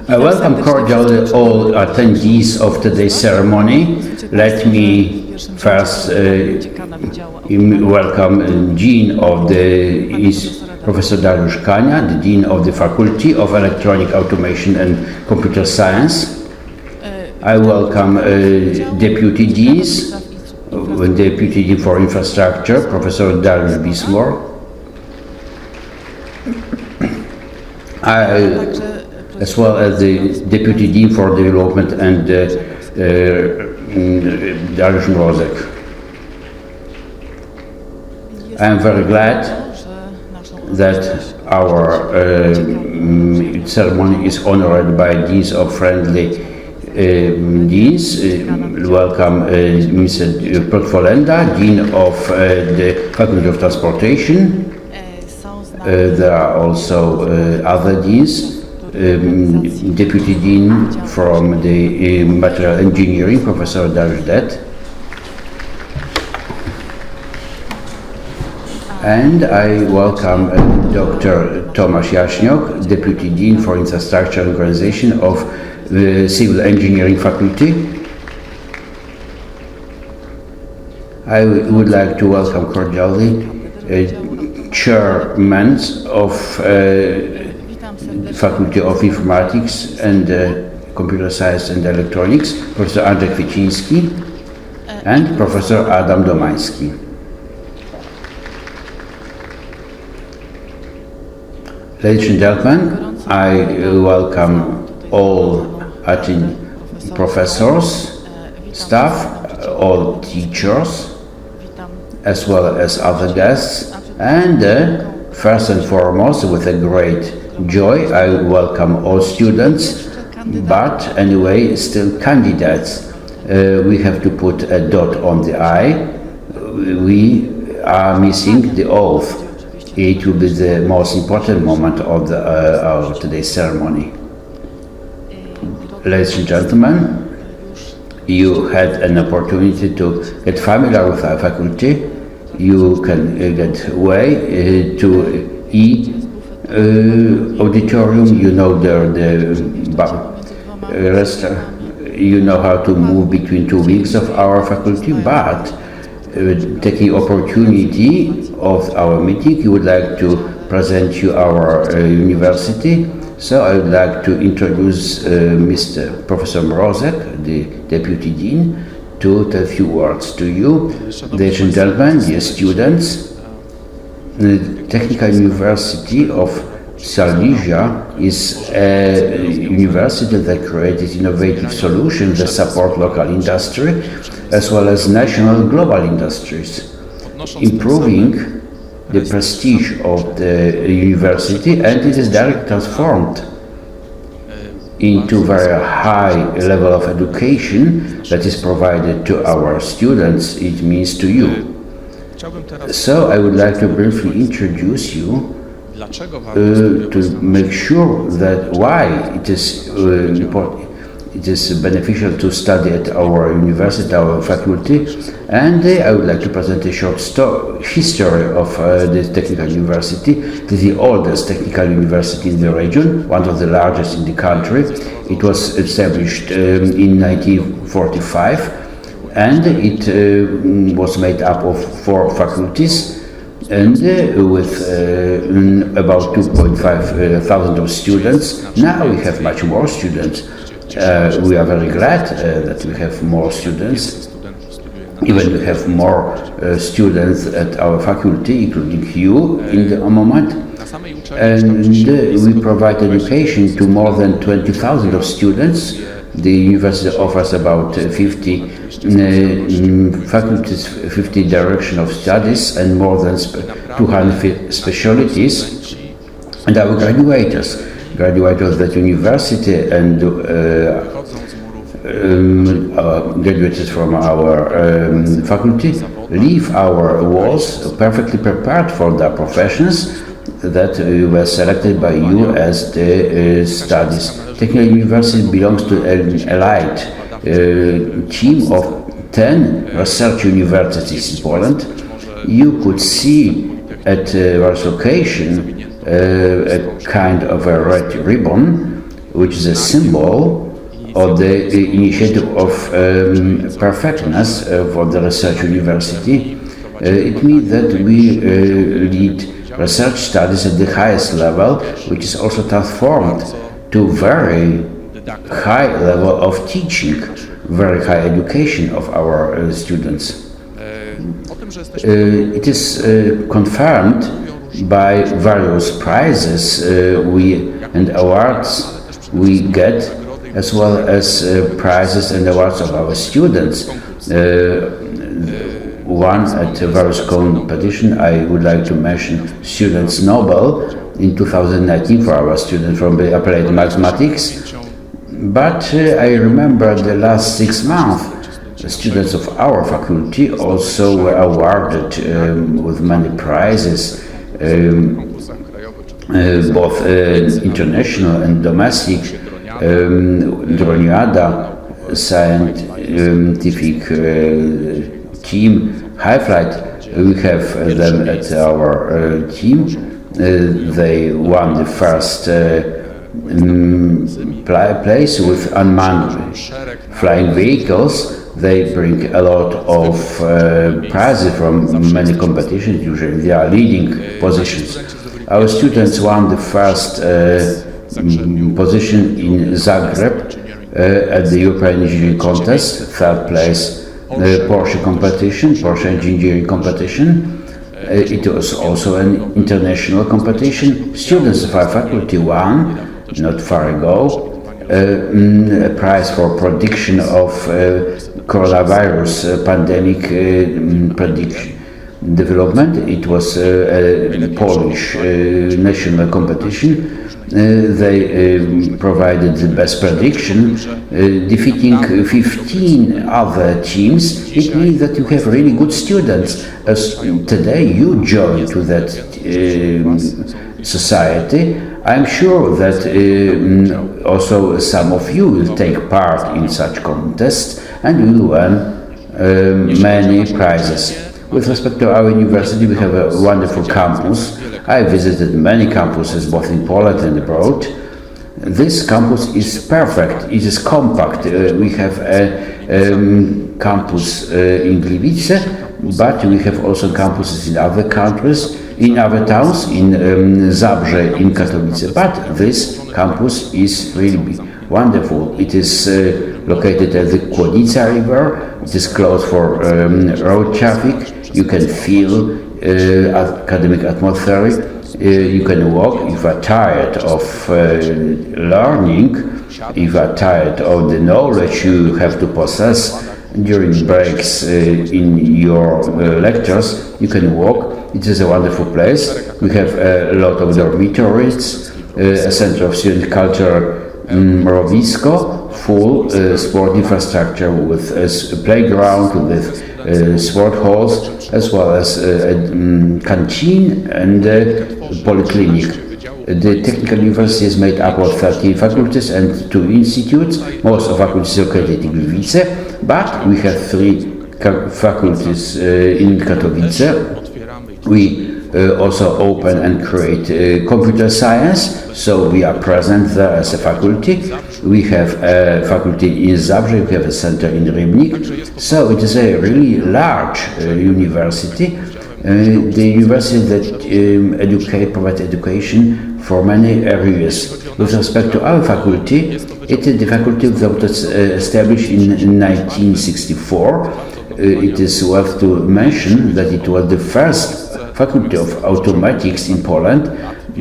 I welcome cordially all attendees of today's ceremony. Let me first welcome Dean of the Professor Dariusz Kania, the Dean of the Faculty of Electronic Automation and Computer Science. I welcome Deputy Deans, Deputy Dean for Infrastructure, Professor Dariusz Bismor. As well as the Deputy Dean for Development and Dariusz Mrozek. I am very glad that our ceremony is honored by Deans of Friendly Deans. Welcome Mr. Piotr Folenda, Dean of the Faculty of Transportation. There are also other deans. Deputy Dean from the Material Engineering, Professor Dariusz Det. And I welcome Dr. Tomasz Jaśniok, Deputy Dean for Infrastructure and Organization of the Civil Engineering Faculty. I would like to welcome cordially chairmen of Faculty of Informatics and Computer Science and Electronics, Professor Andrzej Kwieciński and Professor Adam Domański. Ladies and gentlemen, I welcome all professors, staff, all teachers, as well as other guests, and first and foremost, with a great joy, I welcome all students, but anyway, still candidates. We have to put a dot on the I. We are missing the oath. It will be the most important moment of today's ceremony. Ladies and gentlemen, you had an opportunity to get familiar with our faculty. You can get way to auditorium. You know the rest. You know how to move between 2 wings of our faculty, but taking opportunity of our meeting, you would like to present you our university. So I would like to introduce Mr. Professor Mrozek, the Deputy Dean, to tell a few words to you. Ladies and gentlemen, dear students, the Technical University of Silesia is a university that creates innovative solutions that support local industry as well as national global industries, improving the prestige of the university, and it is directly transformed into very high level of education that is provided to our students, it means to you. So I would like to briefly introduce you to make sure that why it is important, it is beneficial to study at our university, our faculty, and I would like to present a short history of the Technical University. It is the oldest technical university in the region, one of the largest in the country. It was established in 1945, and it was made up of 4 faculties, and with about 2,500 of students. Now we have much more students. We are very glad that we have more students. Even we have more students at our faculty, including you in the moment. And we provide education to more than 20,000 of students. The university offers about 50 faculties, 50 direction of studies, and more than 200 specialties. And our graduates at university and graduates from our faculty leave our walls perfectly prepared for their professions that were selected by you as the studies. Technical University belongs to an elite team of 10 research universities in Poland. You could see at various locations a kind of a red ribbon which is a symbol of the initiative of perfectness for the research university. It means that we lead research studies at the highest level, which is also transformed to very high level of teaching, very high education of our students. It is confirmed by various prizes and awards we get, as well as prizes and awards of our students. One at various competition, I would like to mention Students Nobel in 2019 for our students from the applied mathematics. But I remember the last 6 months, the students of our faculty also were awarded with many prizes, both international and domestic. Droniada scientific team, High Flight, we have them at our team. They won the first place with unmanned flying vehicles. They bring a lot of prizes from many competitions. Usually they are leading positions. Our students won the first position in Zagreb at the European Engineering Contest, third place Porsche competition, Porsche engineering competition. It was also an international competition. Students of our faculty won, not far ago, a prize for prediction of coronavirus pandemic prediction development. It was a Polish national competition. They provided the best prediction, defeating 15 other teams. It means that you have really good students. As today you join to that society, I'm sure that also some of you will take part in such contests and will win many prizes. With respect to our university, we have a wonderful campus. I visited many campuses both in Poland and abroad. This campus is perfect, it is compact. We have a campus in Gliwice, but we have also campuses in other countries, in other towns, in Zabrze, in Katowice. But this campus is really wonderful. It is located at the Kłonica River. It is close for road traffic. You can feel academic atmosphere. You can walk. If you are tired of learning, if you are tired of the knowledge you have to possess during breaks in your lectures, you can walk. It is a wonderful place. We have a lot of dormitories, a center of student culture, Mrowisko, full sport infrastructure with a playground, with sport halls, as well as a canteen and polyclinic. The Technical University is made up of 13 faculties and 2 institutes. Most of faculties are located in Gliwice, but we have 3 faculties in Katowice. We also open and create computer science, so we are present there as a faculty. We have a faculty in Zabrze, we have a center in Rybnik, so it is a really large university. The university that provides education for many areas. With respect to our faculty, it is the faculty that was established in 1964. It is worth to mention that it was the first Faculty of Informatics in Poland,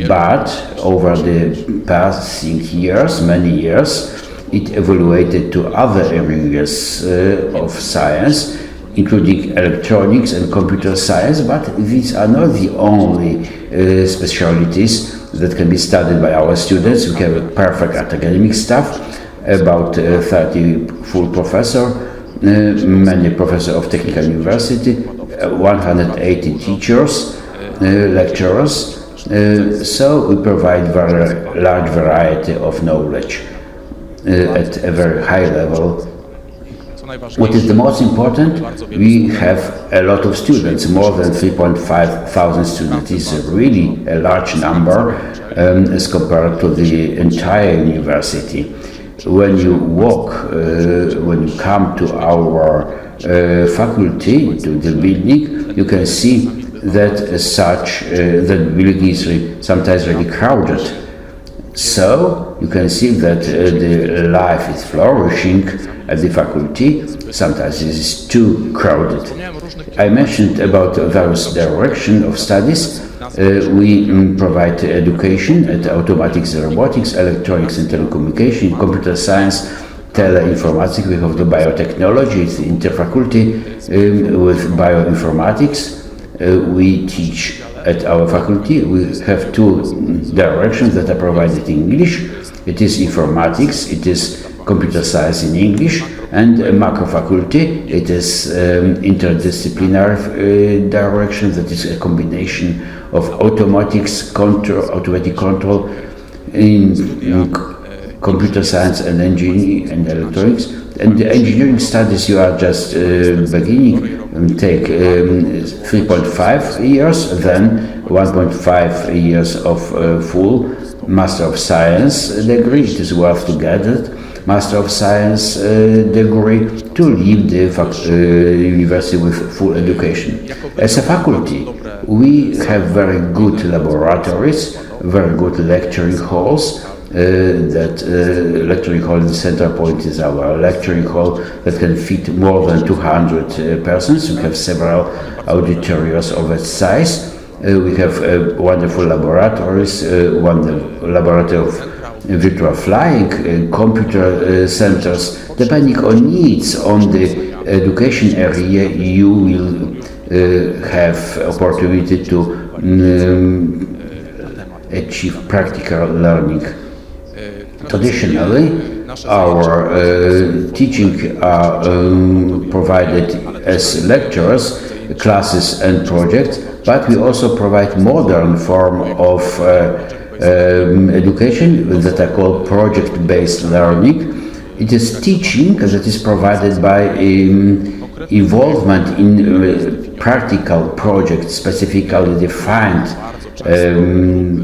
but over the passing years, many years, it evaluated to other areas of science, including electronics and computer science, but these are not the only specialties that can be studied by our students. We have a perfect academic staff, about 30 full professors, many professors of technical university, 180 teachers, lecturers, so we provide very large variety of knowledge at a very high level. What is the most important? We have a lot of students, more than 3.5 thousand students. This is really a large number as compared to the entire university. When you walk, when you come to our faculty, to the building, you can see that that building is sometimes really crowded. So you can see that the life is flourishing at the faculty. Sometimes it is too crowded. I mentioned about various direction of studies. We provide education at automatics, robotics, electronics and telecommunication, computer science, teleinformatics. We have the biotechnology, it's the interfaculty with bioinformatics. We teach at our faculty. We have two directions that are provided in English. It is informatics, it is computer science in English, and Macrofaculty, it is interdisciplinary direction, that is a combination of automatic control in computer science and engineering and electronics. And the engineering studies you are just beginning take 3.5 years, then 1.5 years of full Master of Science degree. It is worth to get it. Master of Science degree to leave the university with full education. As a faculty, we have very good laboratories, very good lecturing halls. Lecturing hall in the center point is our lecturing hall that can fit more than 200 persons. We have several auditoriums of that size. We have wonderful laboratories, one laboratory of virtual flying, computer centers. Depending on needs on the education area, you will have opportunity to achieve practical learning. Traditionally, our teaching are provided as lectures, classes and projects, but we also provide modern form of education that are called project-based learning. It is teaching that is provided by involvement in practical projects, specifically defined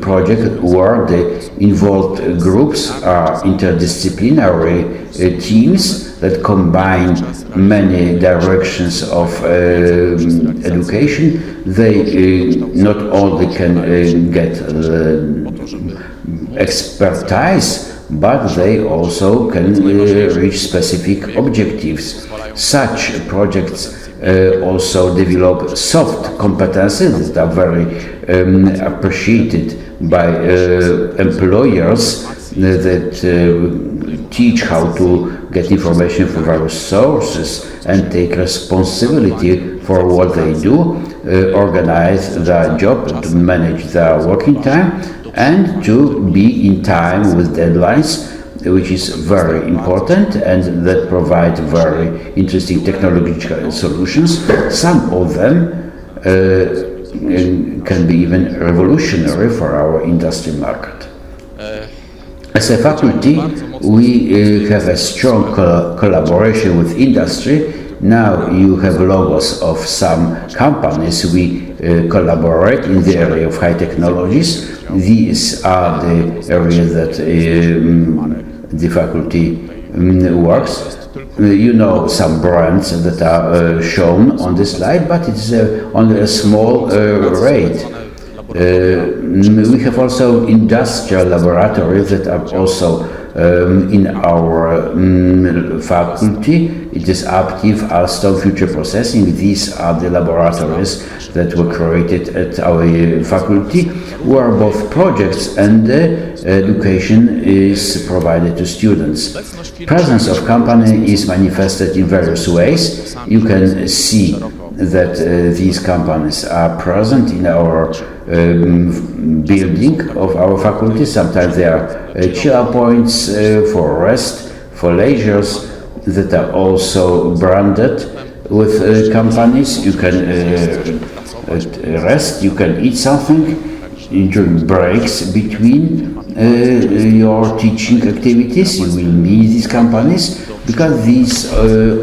project where the involved groups are interdisciplinary teams that combine many directions of education. They not only can get expertise, but they also can reach specific objectives. Such projects also develop soft competences that are very appreciated by employers that teach how to get information from various sources and take responsibility for what they do, organize their job, to manage their working time, and to be in time with deadlines, which is very important, and that provide very interesting technological solutions. Some of them can be even revolutionary for our industry market. As a faculty, we have a strong collaboration with industry. Now you have logos of some companies we collaborate in the area of high technologies. These are the areas that the faculty works. You know some brands that are shown on this slide, but it's only a small rate. We have also industrial laboratories that are also in our faculty. It is Aptiv, Alstom, Future Processing. These are the laboratories that were created at our faculty, where both projects and education is provided to students. Presence of company is manifested in various ways. You can see that these companies are present in our building of our faculty. Sometimes they are chill points for rest, for leisures, that are also branded with companies. You can rest, you can eat something during breaks between your teaching activities. You will meet these companies because these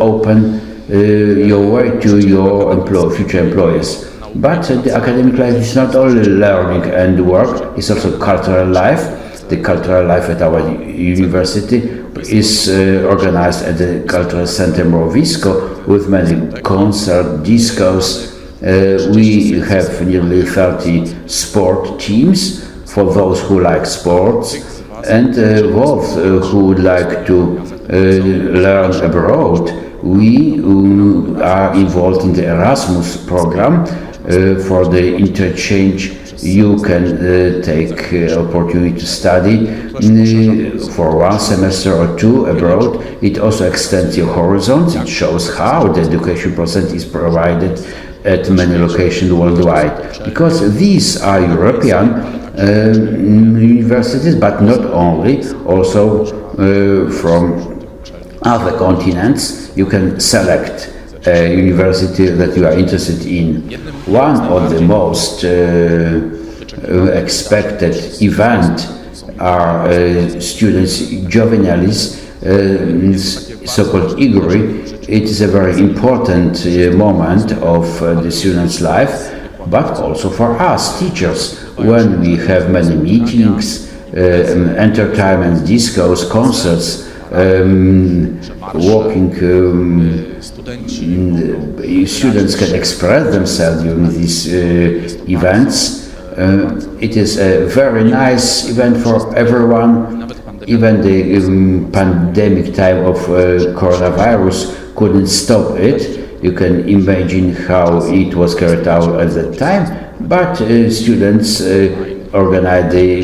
open your way to your future employers. But the academic life is not only learning and work, it's also cultural life. The cultural life at our university is organized at the Cultural Center Mrowisko with many concerts, discos. We have nearly 30 sport teams for those who like sports, and those who would like to learn abroad. We are involved in the Erasmus program. For the interchange, you can take opportunity to study for 1 semester or 2 abroad. It also extends your horizons. It shows how the education process is provided at many locations worldwide. Because these are European universities, but not only, also from other continents. You can select a university that you are interested in. One of the most expected event are students' juvenalis, so-called Igori. It is a very important moment of the student's life, but also for us teachers, when we have many meetings, entertainment, discos, concerts, walking, students can express themselves during these events. It is a very nice event for everyone. Even the pandemic time of coronavirus couldn't stop it. You can imagine how it was carried out at that time, but students organize the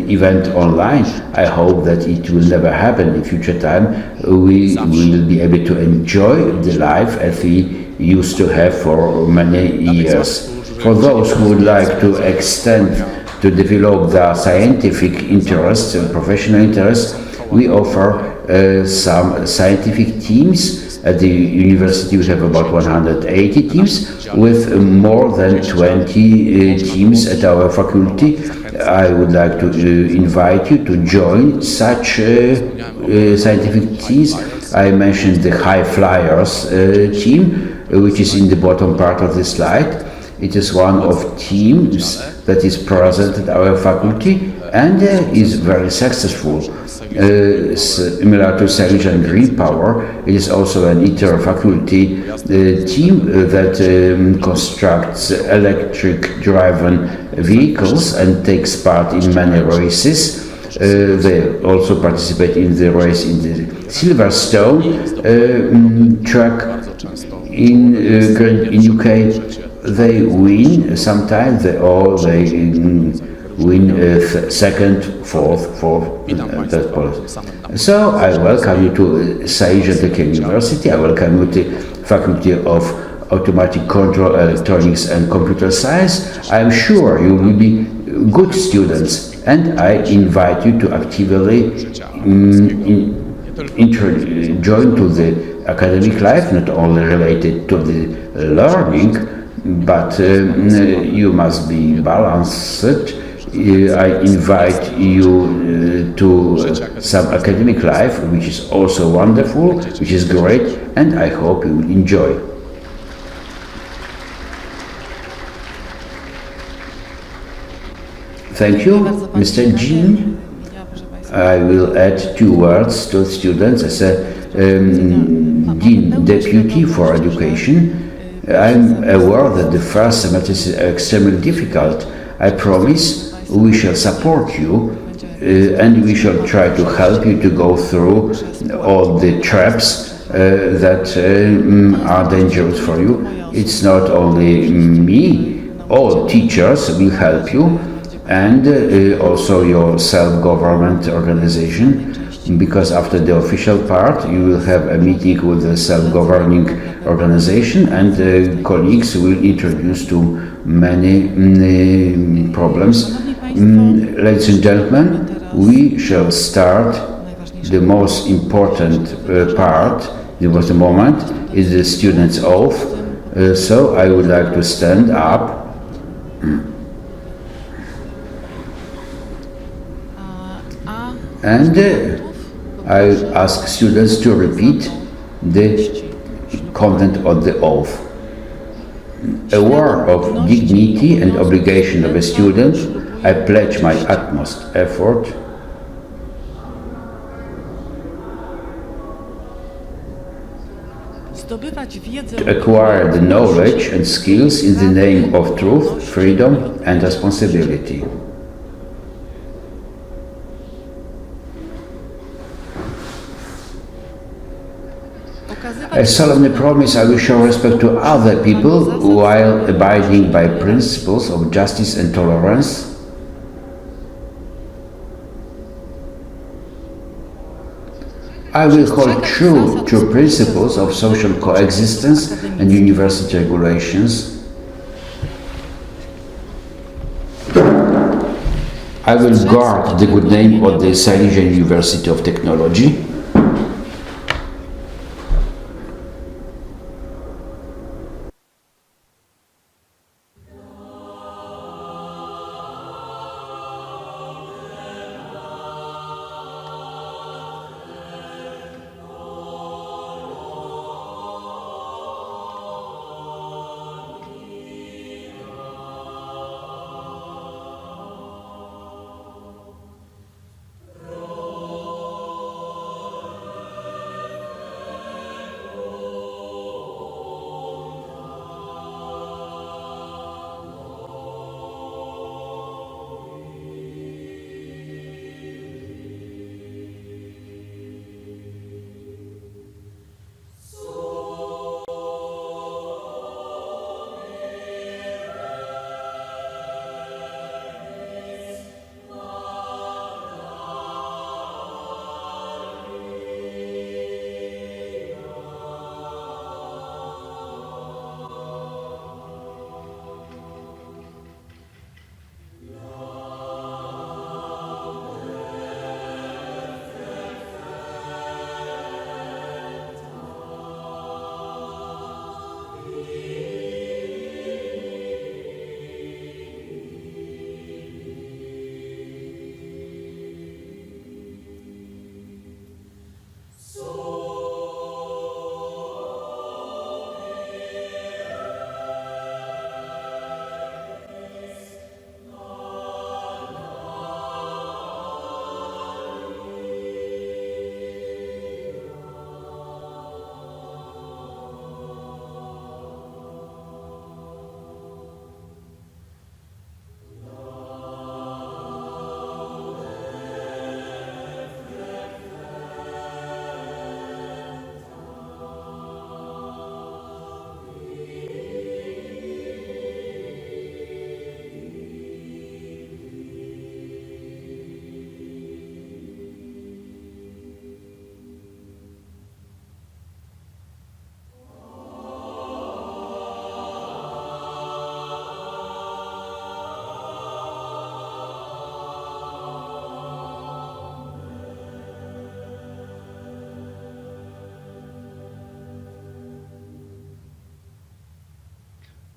event online. I hope that it will never happen in future time. We will be able to enjoy the life as we used to have for many years. For those who would like to extend, to develop their scientific interests and professional interests, we offer some scientific teams. At the university we have about 180 teams with more than 20 teams at our faculty. I would like to invite you to join such scientific teams. I mentioned the High Flyers team, which is in the bottom part of the slide. It is one of teams that is present at our faculty and is very successful. Similar to Science and Green Power, it is also an interfaculty team that constructs electric-driven vehicles and takes part in many races. They also participate in the race in the Silverstone track in UK. They win sometimes. They win second, fourth, third place. So I welcome you to Science University. I welcome you to Faculty of Automatic Control, Electronics and Computer Science. I am sure you will be good students, and I invite you to actively join to the academic life, not only related to the learning, but you must be balanced. I invite you to some academic life, which is also wonderful, which is great, and I hope you will enjoy. Thank you, Mr. Jean. I will add 2 words to students as a Dean Deputy for Education. I'm aware that the first semester is extremely difficult. I promise we shall support you and we shall try to help you to go through all the traps that are dangerous for you. It's not only me, all teachers will help you, and also your self-government organization, because after the official part you will have a meeting with the self-governing organization, and colleagues will introduce to many problems. Ladies and gentlemen, we shall start the most important part, the most moment, is the student's oath. So I would like to stand up. And I ask students to repeat the content of the oath. Aware of dignity and obligation of a student, I pledge my utmost effort to acquire the knowledge and skills in the name of truth, freedom and responsibility. I solemnly promise I will show respect to other people while abiding by principles of justice and tolerance. I will hold true to principles of social coexistence and university regulations. I will guard the good name of the Silesian University of Technology.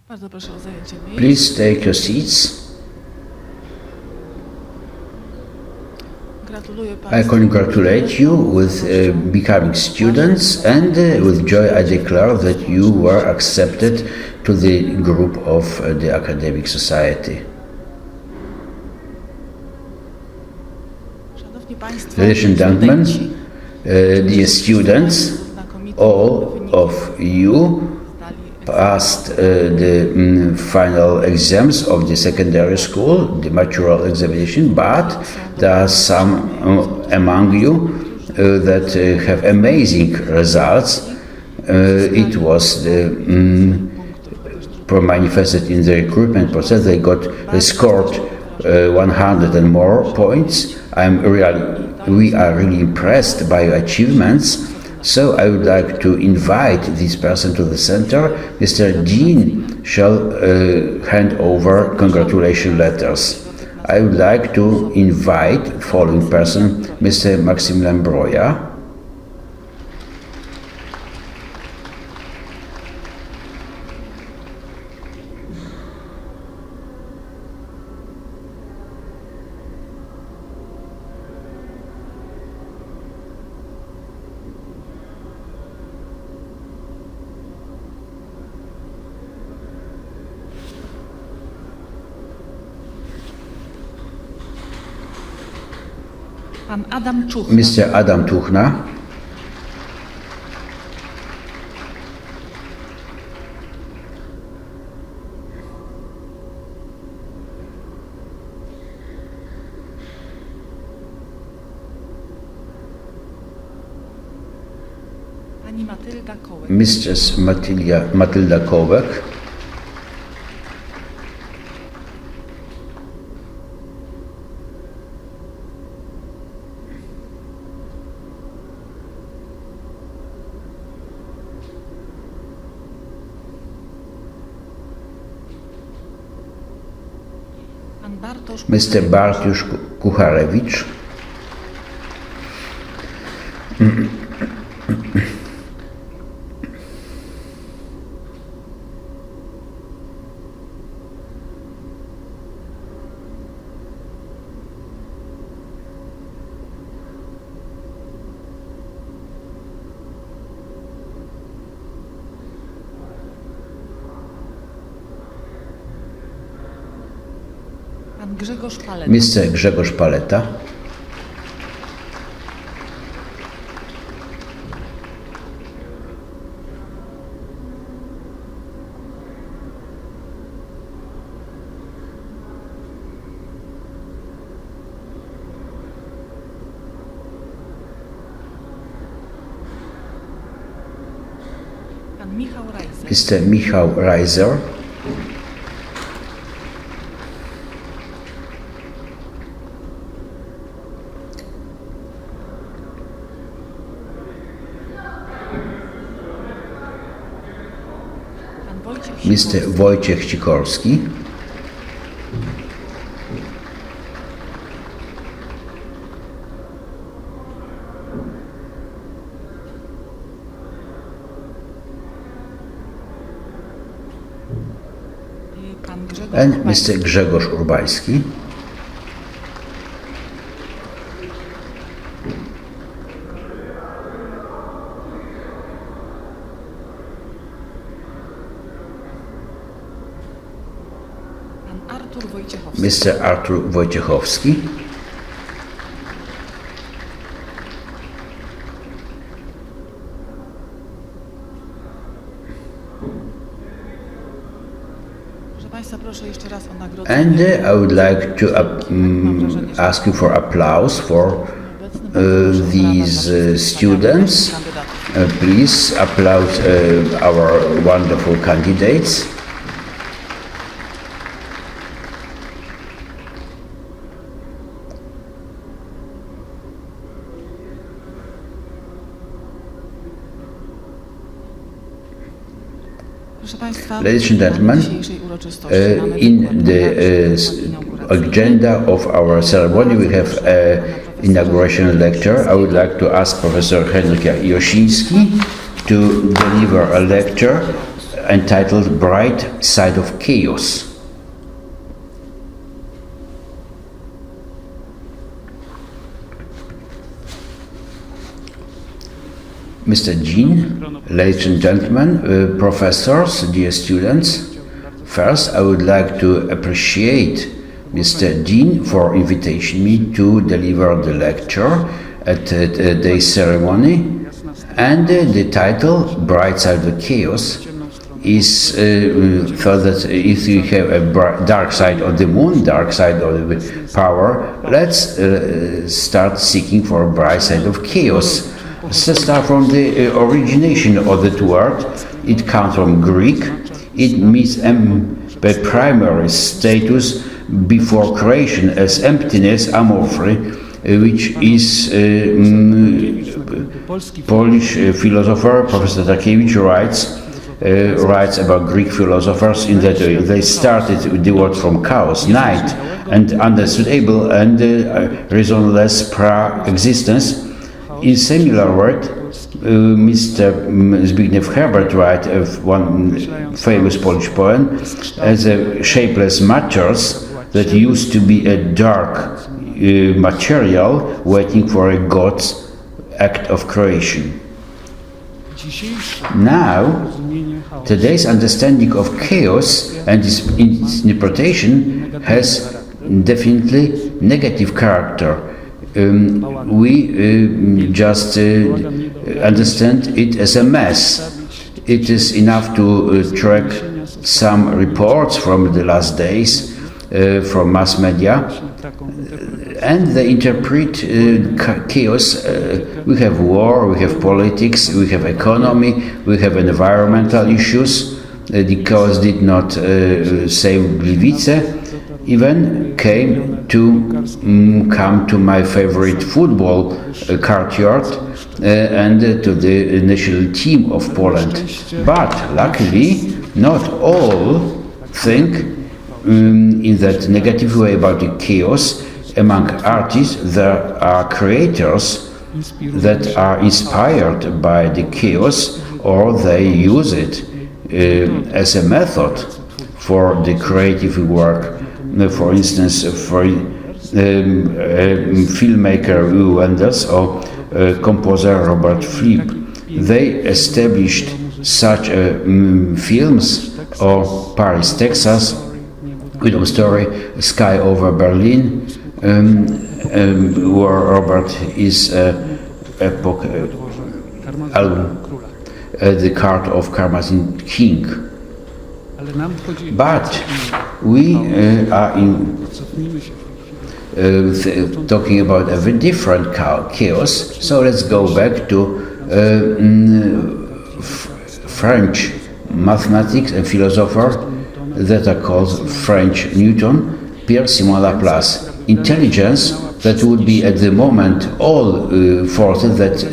Bardzo proszę o zajęcie miejsc. Please take your seats. Gratuluję I Państwu. congratulate you with becoming students, and with joy I declare that you were accepted to the group of the academic society. Szanowni Państwo, Ladies and gentlemen, studenci, dear students, all of you passed the final exams of the secondary school, the mature examination, but there are some among you that have amazing results. It was manifested in the recruitment process. They scored 100 and more points. We are really impressed by your achievements. So I would like to invite this person to the center. Mr. Dean shall hand over congratulation letters. I would like to invite following person, Mr. Maximilian Broja. Pan Adam Czuch. Mr. Adam Tuchna, Pani Matylda Kołek. Mistress Matylda Kołek, Pan Bartosz Mr. Bartusz Kucharewicz, Pan Grzegorz Paleta. Mr. Grzegorz Paleta, Pan Michał Rajzer. Mr. Michał Reiser, Pan Wojciech Mr. Sikorski. Wojciech Sikorski, Pan Grzegorz and Urbański. Mr. Grzegorz Urbański. Pan Artur Wojciechowski. Mr. Artur Wojciechowski, Proszę Państwa, proszę jeszcze raz o nagrodę. and I would like to ask you for applause for these students. Please applaud our wonderful candidates. Proszę Państwa, Ladies and gentlemen, dzisiejszej uroczystości mamy in wykład the inauguracyjny. agenda of our ceremony we have an inauguration lecture. I would like to ask Professor Henryk Josiński to deliver a lecture entitled Bright Side of Chaos. Mr. Dean, ladies and gentlemen, professors, dear students, first I would like to appreciate Mr. Dean for inviting me to deliver the lecture at today's ceremony, and the title, Bright Side of Chaos, is so that if you have a dark side of the moon, dark side of the power, let's start seeking for a bright side of chaos. Let's start from the origination of the word. It comes from Greek. It means the primary status before creation as emptiness, amorphy, which is Polish philosopher Professor Takiewicz writes about Greek philosophers in that they started the word from chaos, night, and understood able and reasonless pra-existence. In similar word, Mr. Zbigniew Herbert writes of one famous Polish poem as a shapeless matters that used to be a dark material waiting for a God's act of creation. Now, today's understanding of chaos and its interpretation has definitely negative character. we just understand it as a mess. It is enough to track some reports from the last days from mass media, and they interpret chaos. We have war, we have politics, we have economy, we have environmental issues. The chaos did not save Gliwice, even came to come to my favorite football courtyard and to the national team of Poland. But luckily, not all think in that negative way about the chaos. Among artists, there are creators that are inspired by the chaos, or they use it as a method for the creative work. For instance, for filmmaker Wim Wenders or composer Robert Fripp, they established such films, or Paris, Texas, Window Story, Sky Over Berlin, where Robert is epoch album, The Card of Karmazin King. But we are talking about a very different chaos, so let's go back to French mathematics and philosopher that are called French Newton, Pierre-Simon Laplace. Intelligence that would be at the moment all forces that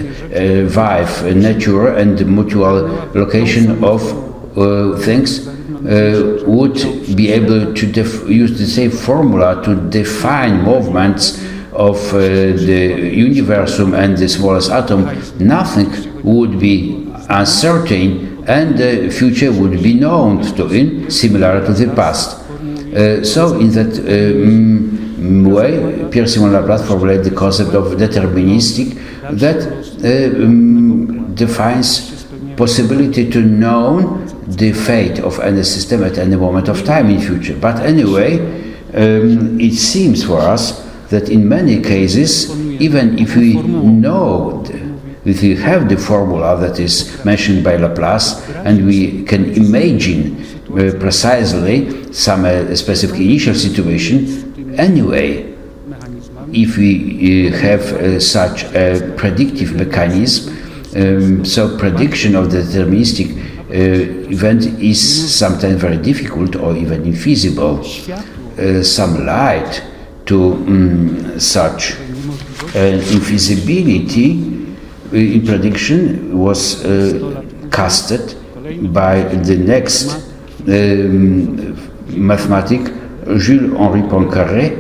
vive nature and mutual location of things would be able to use the same formula to define movements of the universum and the smallest atom. Nothing would be uncertain, and the future would be known to in similar to the past. So in that way, Pierre-Simon Laplace formulated the concept of deterministic that defines possibility to know the fate of any system at any moment of time in future. But anyway, it seems for us that in many cases, even if we know, if we have the formula that is mentioned by Laplace, and we can imagine precisely some specific initial situation, anyway, if we have such a predictive mechanism, so prediction of the deterministic event is sometimes very difficult or even infeasible. Some light to such infeasibility in prediction was casted by the next mathematic, Jules-Henri Poincaré,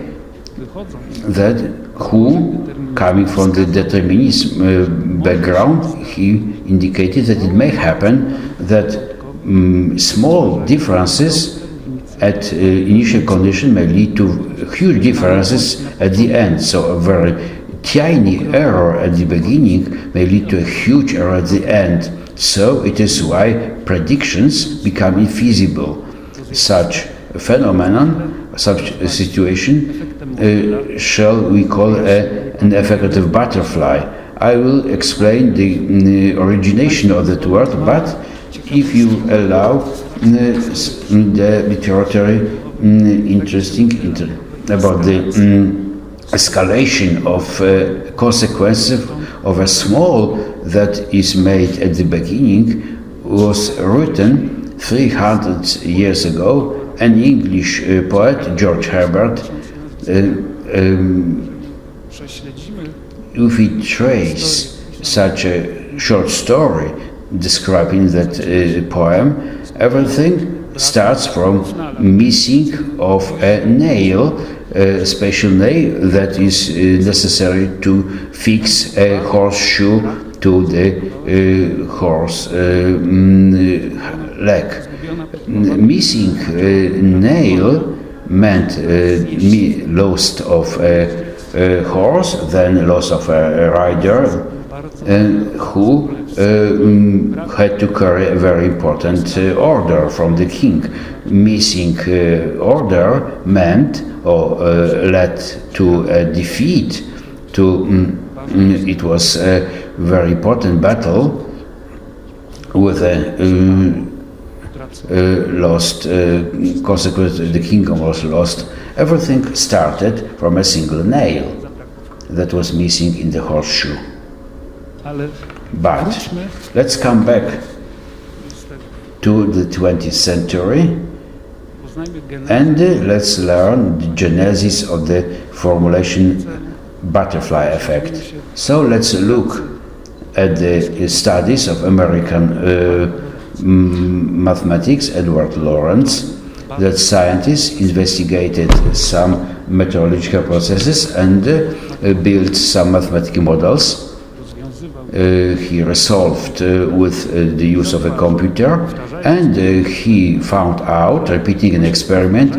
that who, coming from the determinism background, he indicated that it may happen that small differences at initial condition may lead to huge differences at the end. So a very tiny error at the beginning may lead to a huge error at the end. So it is why predictions become infeasible. Such a phenomenon, such a situation, shall we call an effect of butterfly. I will explain the origination of that word, but if you allow the literary interesting about the escalation of consequences of a small that is made at the beginning was written 300 years ago. An English poet, George Herbert, if we trace such a short story describing that poem, everything starts from missing of a nail, a special nail that is necessary to fix a horseshoe to the horse leg. Missing nail meant loss of a horse, then loss of a rider, who had to carry a very important order from the king. Missing order meant or led to a defeat It was a very important battle with a lost consequence. The kingdom was lost. Everything started from a single nail that was missing in the horseshoe. But let's come back to the 20th century and let's learn the genesis of the formulation butterfly effect. So let's look at the studies of American mathematics, Edward Lorenz, that scientists investigated some methodological processes and built some mathematical models. He resolved with the use of a computer, and he found out, repeating an experiment,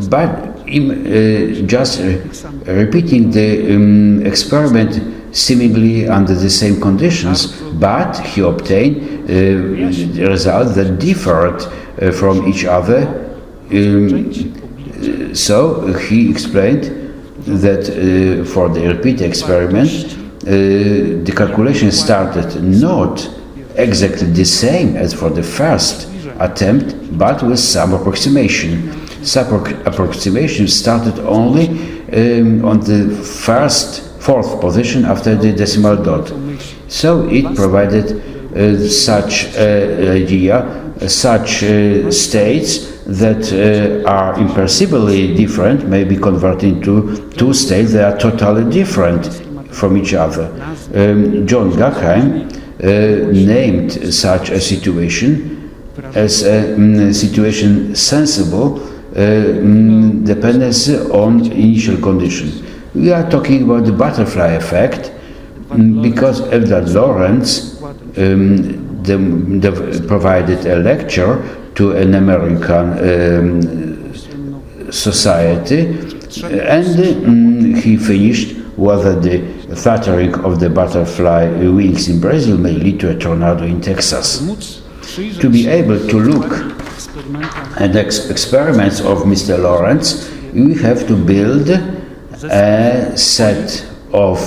but just repeating the experiment seemingly under the same conditions, but he obtained results that differed from each other. So he explained that for the repeat experiment, the calculation started not exactly the same as for the first attempt, but with some approximation. Some approximation started only on the fourth position after the decimal dot. So it provided such idea, such states that are imperceptibly different, may be converted into two states that are totally different from each other. John Guggenheim named such a situation as a situation sensible dependency on initial condition. We are talking about the butterfly effect because Edward Lorenz provided a lecture to an American society, and he finished whether the fluttering of the butterfly wings in Brazil may lead to a tornado in Texas. To be able to look at the experiments of Mr. Lorenz, we have to build a set of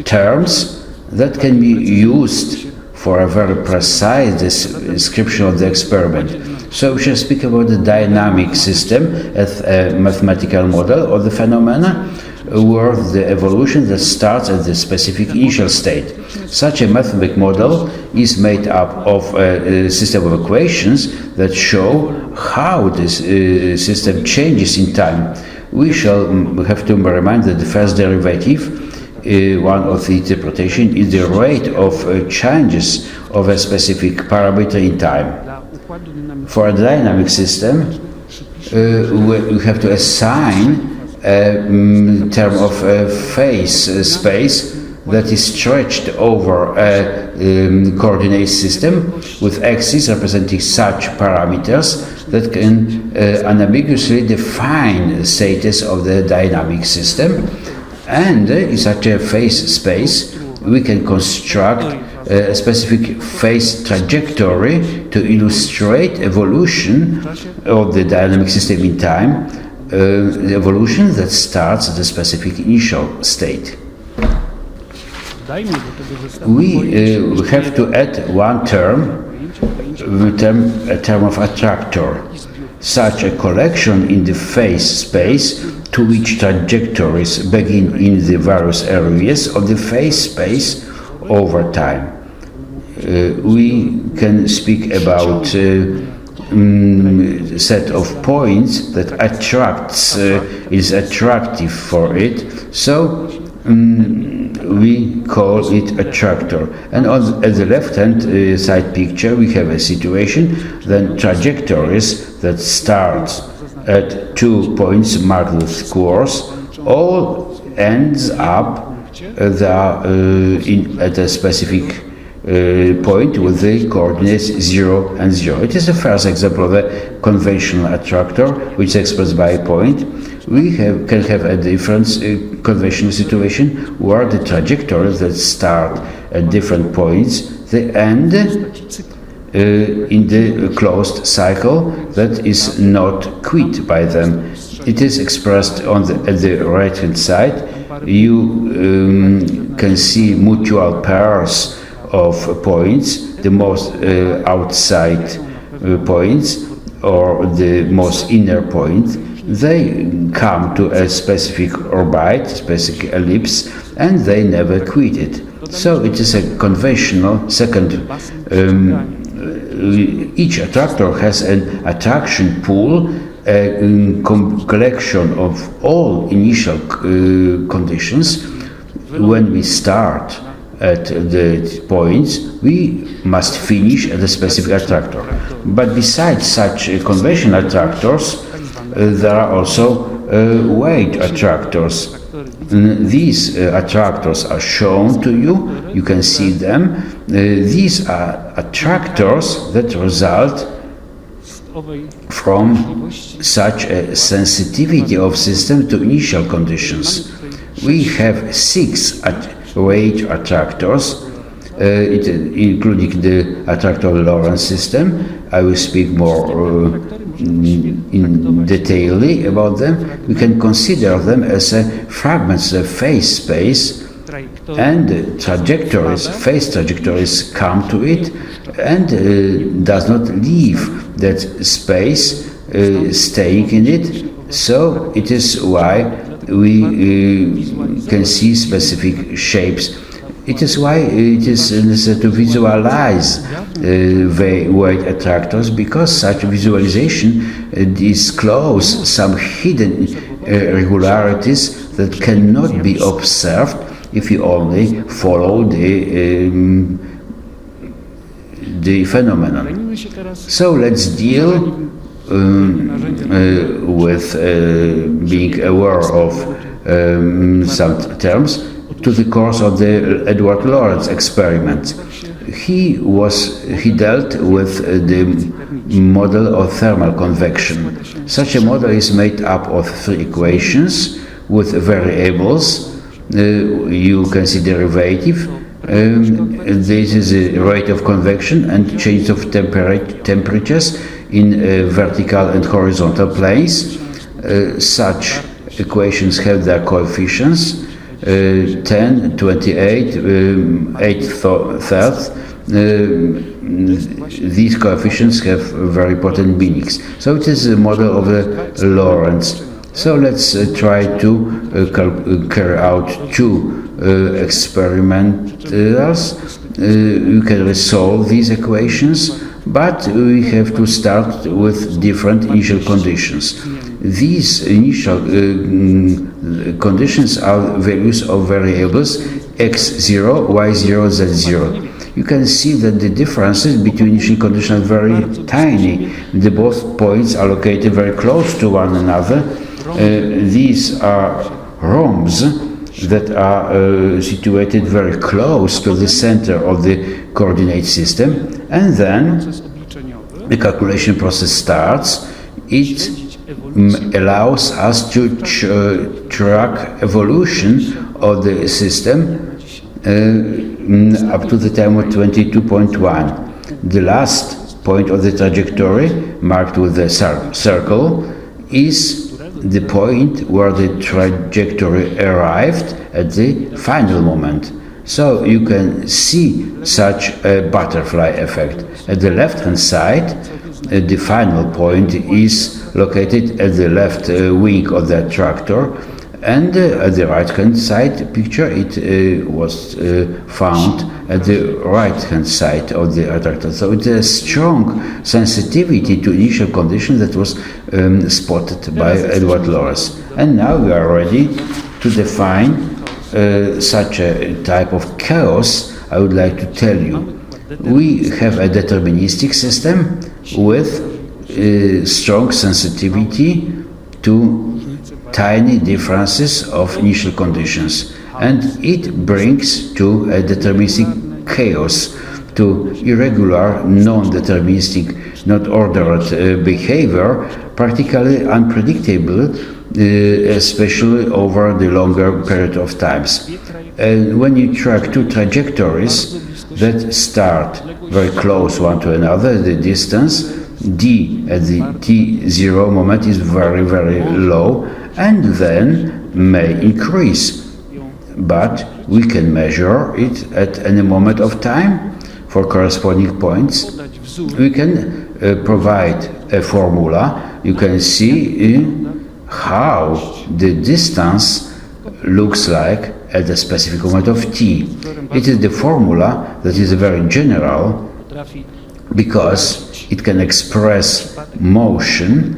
terms that can be used for a very precise description of the experiment. So we shall speak about the dynamic system as a mathematical model of the phenomena, where the evolution that starts at the specific initial state. Such a mathematical model is made up of a system of equations that show how this system changes in time. We shall have to remind that the first derivative, one of the interpretation, is the rate of changes of a specific parameter in time. For a dynamic system, we have to assign a term of phase space that is stretched over a coordinate system with axes representing such parameters that can unambiguously define the status of the dynamic system. And in such a phase space, we can construct a specific phase trajectory to illustrate evolution of the dynamic system in time, the evolution that starts at a specific initial state. We have to add one term, a term of attractor, such a collection in the phase space to which trajectories begin in the various areas of the phase space over time. We can speak about set of points that attracts is attractive for it, so we call it attractor. And at the left hand side picture we have a situation, then trajectories that start at 2 points marked with squares all ends up at a specific point with the coordinates 0 and 0. It is the first example of a conventional attractor, which is expressed by a point. We can have a different conventional situation where the trajectories that start at different points, they end in the closed cycle that is not quit by them. It is expressed at the right hand side you can see mutual pairs of points, the most outside points or the most inner point. They come to a specific orbit, specific ellipse, and they never quit it. So it is a conventional second. Each attractor has an attraction pool, a collection of all initial conditions. When we start at the points, we must finish at a specific attractor. But besides such conventional attractors, there are also weight attractors. These attractors are shown to you. You can see them. These are attractors that result from such a sensitivity of system to initial conditions. We have 6 weight attractors, including the attractor Lorentz system. I will speak more in detail about them. We can consider them as fragments of phase space, and trajectories, phase trajectories come to it and does not leave that space, staying in it. So it is why we can see specific shapes. It is why it is necessary to visualize the weight attractors, because such visualization discloses some hidden irregularities that cannot be observed if you only follow the phenomenon. So let's deal with being aware of some terms to the course of the Edward Lorenz experiment. He dealt with the model of thermal convection. Such a model is made up of 3 equations with variables. You can see derivative. This is the rate of convection and change of temperatures in vertical and horizontal planes. Such equations have their coefficients 10, 28, 8/3. These coefficients have very important meanings. So it is a model of the Lorentz. So let's try to carry out 2 experimentals. You can resolve these equations, but we have to start with different initial conditions. These initial conditions are values of variables x0, y0, z0. You can see that the differences between initial conditions are very tiny. The both points are located very close to one another. These are rhombs that are situated very close to the center of the coordinate system, and then the calculation process starts. It allows us to track evolution of the system up to the time of 22.1. The last point of the trajectory, marked with the circle, is the point where the trajectory arrived at the final moment. So you can see such a butterfly effect. At the left-hand side, the final point is located at the left wing of the attractor, and at the right-hand side picture it was found at the right-hand side of the attractor. So it's a strong sensitivity to initial conditions that was spotted by Edward Lorenz. And now we are ready to define such a type of chaos. I would like to tell you, we have a deterministic system with strong sensitivity to tiny differences of initial conditions, and it brings to a deterministic chaos, to irregular, non-deterministic, not ordered behavior, practically unpredictable, especially over the longer period of times. And when you track 2 trajectories that start very close one to another, the distance d at the t0 moment is very, very low, and then may increase but we can measure it at any moment of time for corresponding points. We can provide a formula. You can see how the distance looks like at a specific moment of t. It is the formula that is very general because it can express motion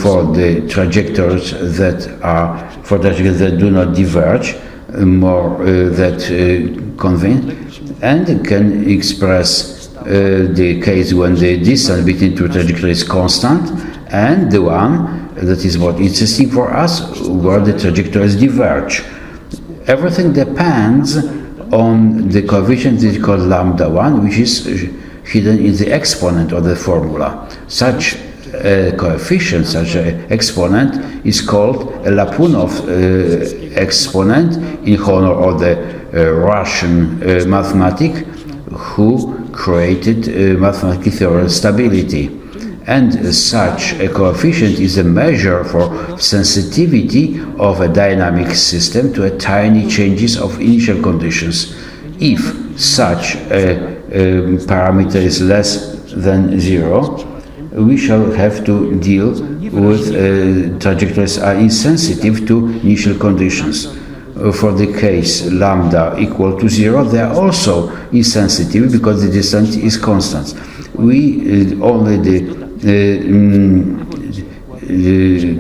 for the trajectories that do not diverge, more that convene, and it can express the case when the distance between two trajectories is constant, and the one that is more interesting for us where the trajectories diverge. Everything depends on the coefficient that is called lambda 1, which is hidden in the exponent of the formula. Such a coefficient, such an exponent, is called a Lyapunov exponent in honor of the Russian mathematic who created mathematical theoretical stability. And such a coefficient is a measure for sensitivity of a dynamic system to a tiny changes of initial conditions. If such a parameter is less than 0, we shall have to deal with trajectories are insensitive to initial conditions. For the case lambda equal to 0, they are also insensitive because the distance is constant. We only the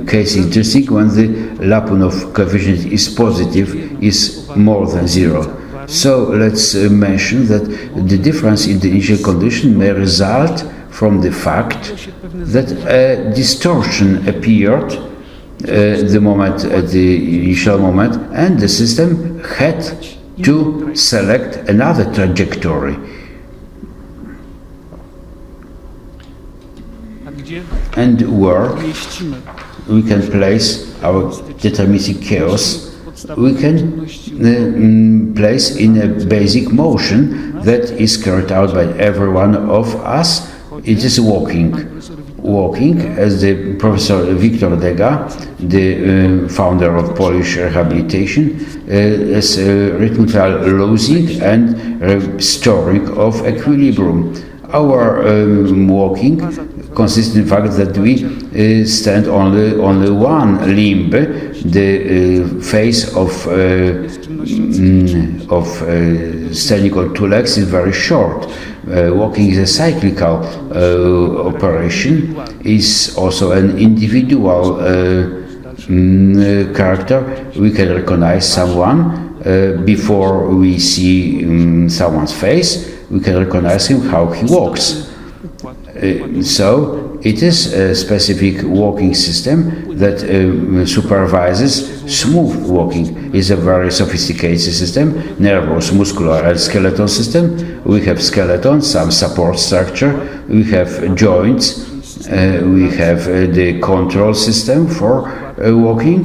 case interesting when the Lyapunov coefficient is positive, is more than 0. So let's mention that the difference in the initial condition may result from the fact that a distortion appeared at the initial moment, and the system had to select another trajectory. And where we can place our deterministic chaos, we can place in a basic motion that is carried out by every one of us. It is walking. Walking, as the Professor Wiktor Dega, the founder of Polish rehabilitation, as rhythmical losing and restoring of equilibrium. Our walking consists in the fact that we stand only one limb. The phase of standing on two legs is very short. Walking is a cyclical operation, is also an individual character. We can recognize someone before we see someone's face. We can recognize him how he walks. So it is a specific walking system that supervises smooth walking. It's a very sophisticated system, nervous, muscular and skeletal system. We have skeleton, some support structure, we have joints, we have the control system for walking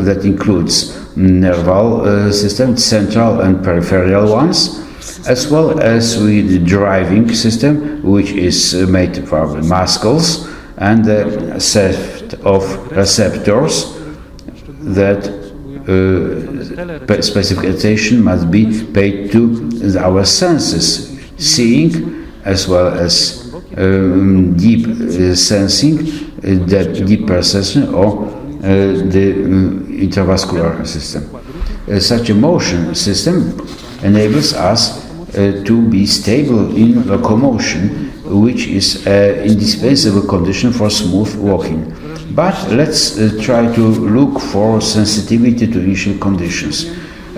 that includes nerval system, central and peripheral ones, as well as with the driving system, which is made from muscles and a set of receptors that specific attention must be paid to our senses, seeing as well as deep sensing, the deep perception, or the intravascular system. Such a motion system enables us to be stable in locomotion, which is an indispensable condition for smooth walking. But let's try to look for sensitivity to initial conditions.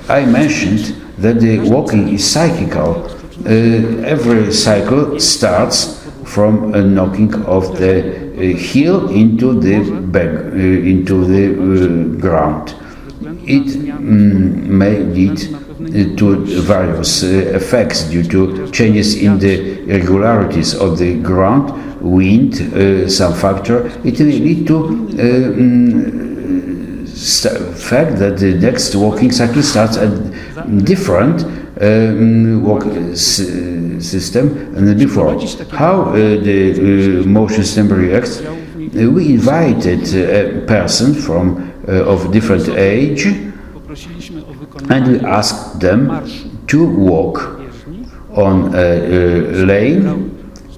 I mentioned that the walking is cyclical. Every cycle starts from a knocking of the heel into the back, into the ground. It may lead to various effects due to changes in the irregularities of the ground, wind, some factor. It may lead to fact that the next walking cycle starts at different system than before. How the motion system reacts? We invited a person from of different age and we asked them to walk on a lane.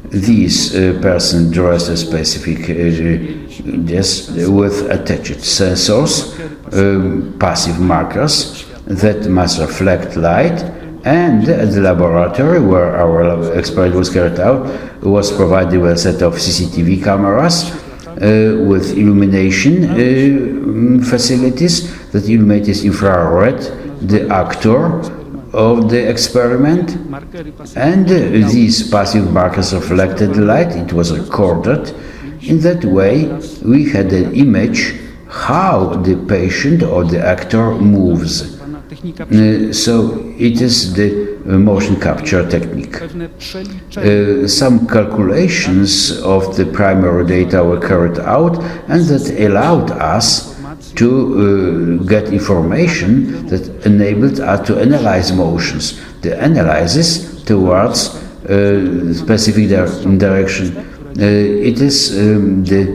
This person draws a specific just with attached sensors, passive markers that must reflect light, and at the laboratory where our experiment was carried out was provided with a set of CCTV cameras with illumination facilities that illuminates infrared the actor of the experiment, and these passive markers reflected the light. It was recorded. In that way, we had an image how the patient or the actor moves. So it is the motion capture technique. Some calculations of the primary data were carried out, and that allowed us to get information that enabled us to analyze motions. The analysis towards specific direction. It is the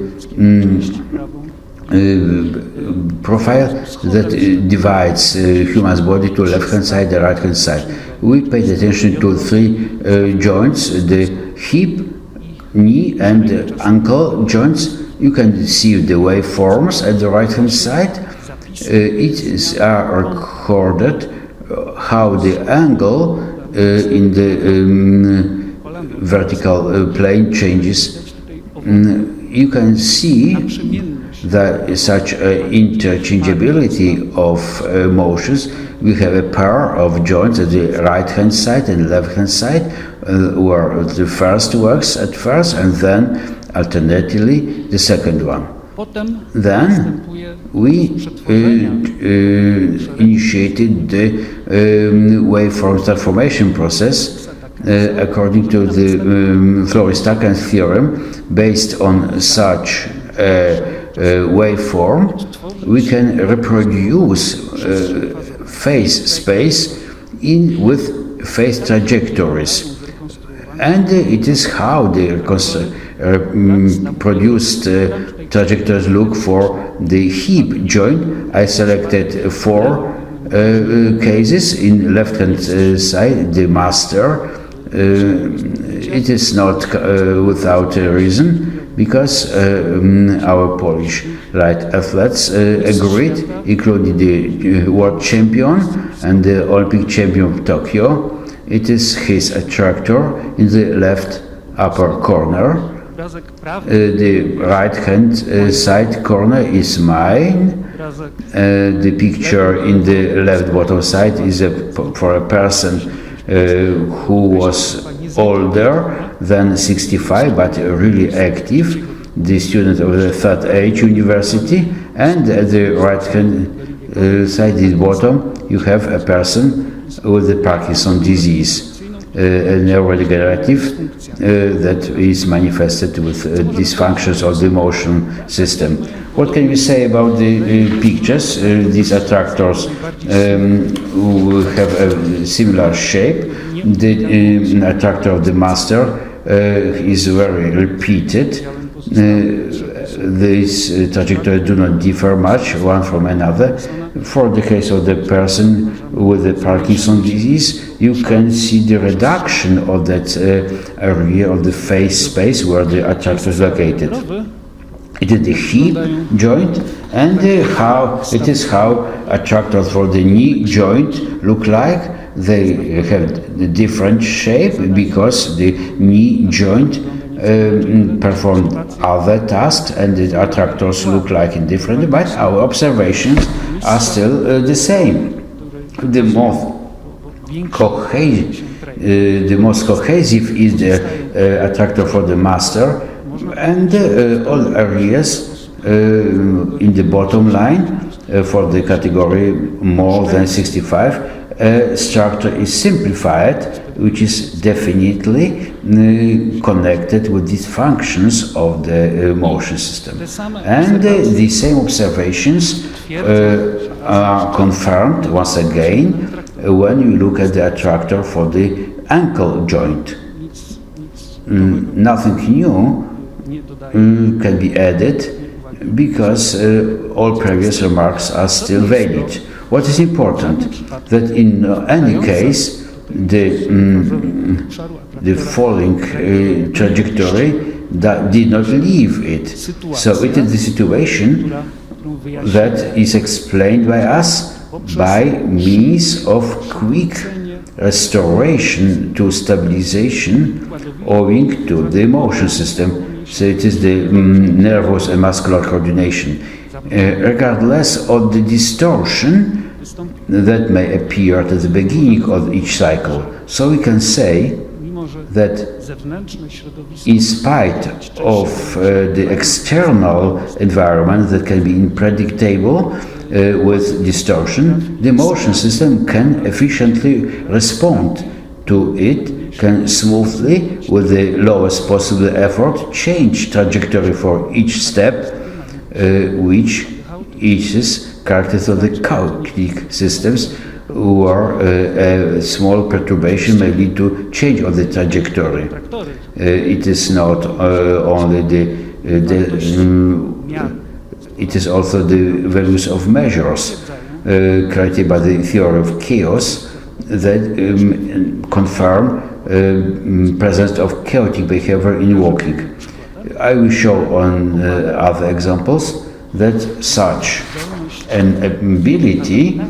profile that divides human's body to left-hand side, the right-hand side. We paid attention to three joints, the hip, knee, and ankle joints. You can see the waveforms at the right-hand side. It is recorded how the angle in the vertical plane changes. You can see that such interchangeability of motions. We have a pair of joints at the right-hand side and left-hand side, where the first works at first, and then alternatively the second one. Then we initiated the waveform transformation process according to the Floris-Takens theorem. Based on such waveform, we can reproduce phase space with phase trajectories, and it is how the produced trajectories look for the hip joint. I selected 4 cases in left-hand side, the master. It is not without a reason, because our Polish light athletes agreed, including the world champion and the Olympic champion of Tokyo. It is his attractor in the left upper corner. The right-hand side corner is mine. The picture in the left bottom side is for a person who was older than 65 but really active, the student of the third age university, and at the right hand side, the bottom, you have a person with the Parkinson's disease, a neurodegenerative that is manifested with dysfunctions of the motion system. What can we say about the pictures? These attractors have a similar shape. The attractor of the master is very repeated. These trajectories do not differ much one from another. For the case of the person with the Parkinson's disease, you can see the reduction of that area of the face space where the attractor is located. It is the hip joint, and how attractors for the knee joint look like. They have a different shape because the knee joint perform other tasks, and the attractors look like in different. But our observations are still the same. The most cohesive is the attractor for the master, and all areas in the bottom line for the category more than 65 structure is simplified, which is definitely connected with these functions of the motion system. And the same observations are confirmed once again when you look at the attractor for the ankle joint. Nothing new can be added because all previous remarks are still valid. What is important? That in any case, the falling trajectory that did not leave it. So it is the situation that is explained by us by means of quick restoration to stabilization owing to the motion system. So it is the nervous and muscular coordination. Regardless of the distortion that may appear at the beginning of each cycle. So we can say that in spite of the external environment that can be unpredictable with distortion, the motion system can efficiently respond to it, can smoothly, with the lowest possible effort, change trajectory for each step, which is characteristic of the chaotic systems, where a small perturbation may lead to change of the trajectory. It is not only it is also the values of measures created by the theory of chaos that confirm presence of chaotic behavior in walking. I will show on other examples that such an ability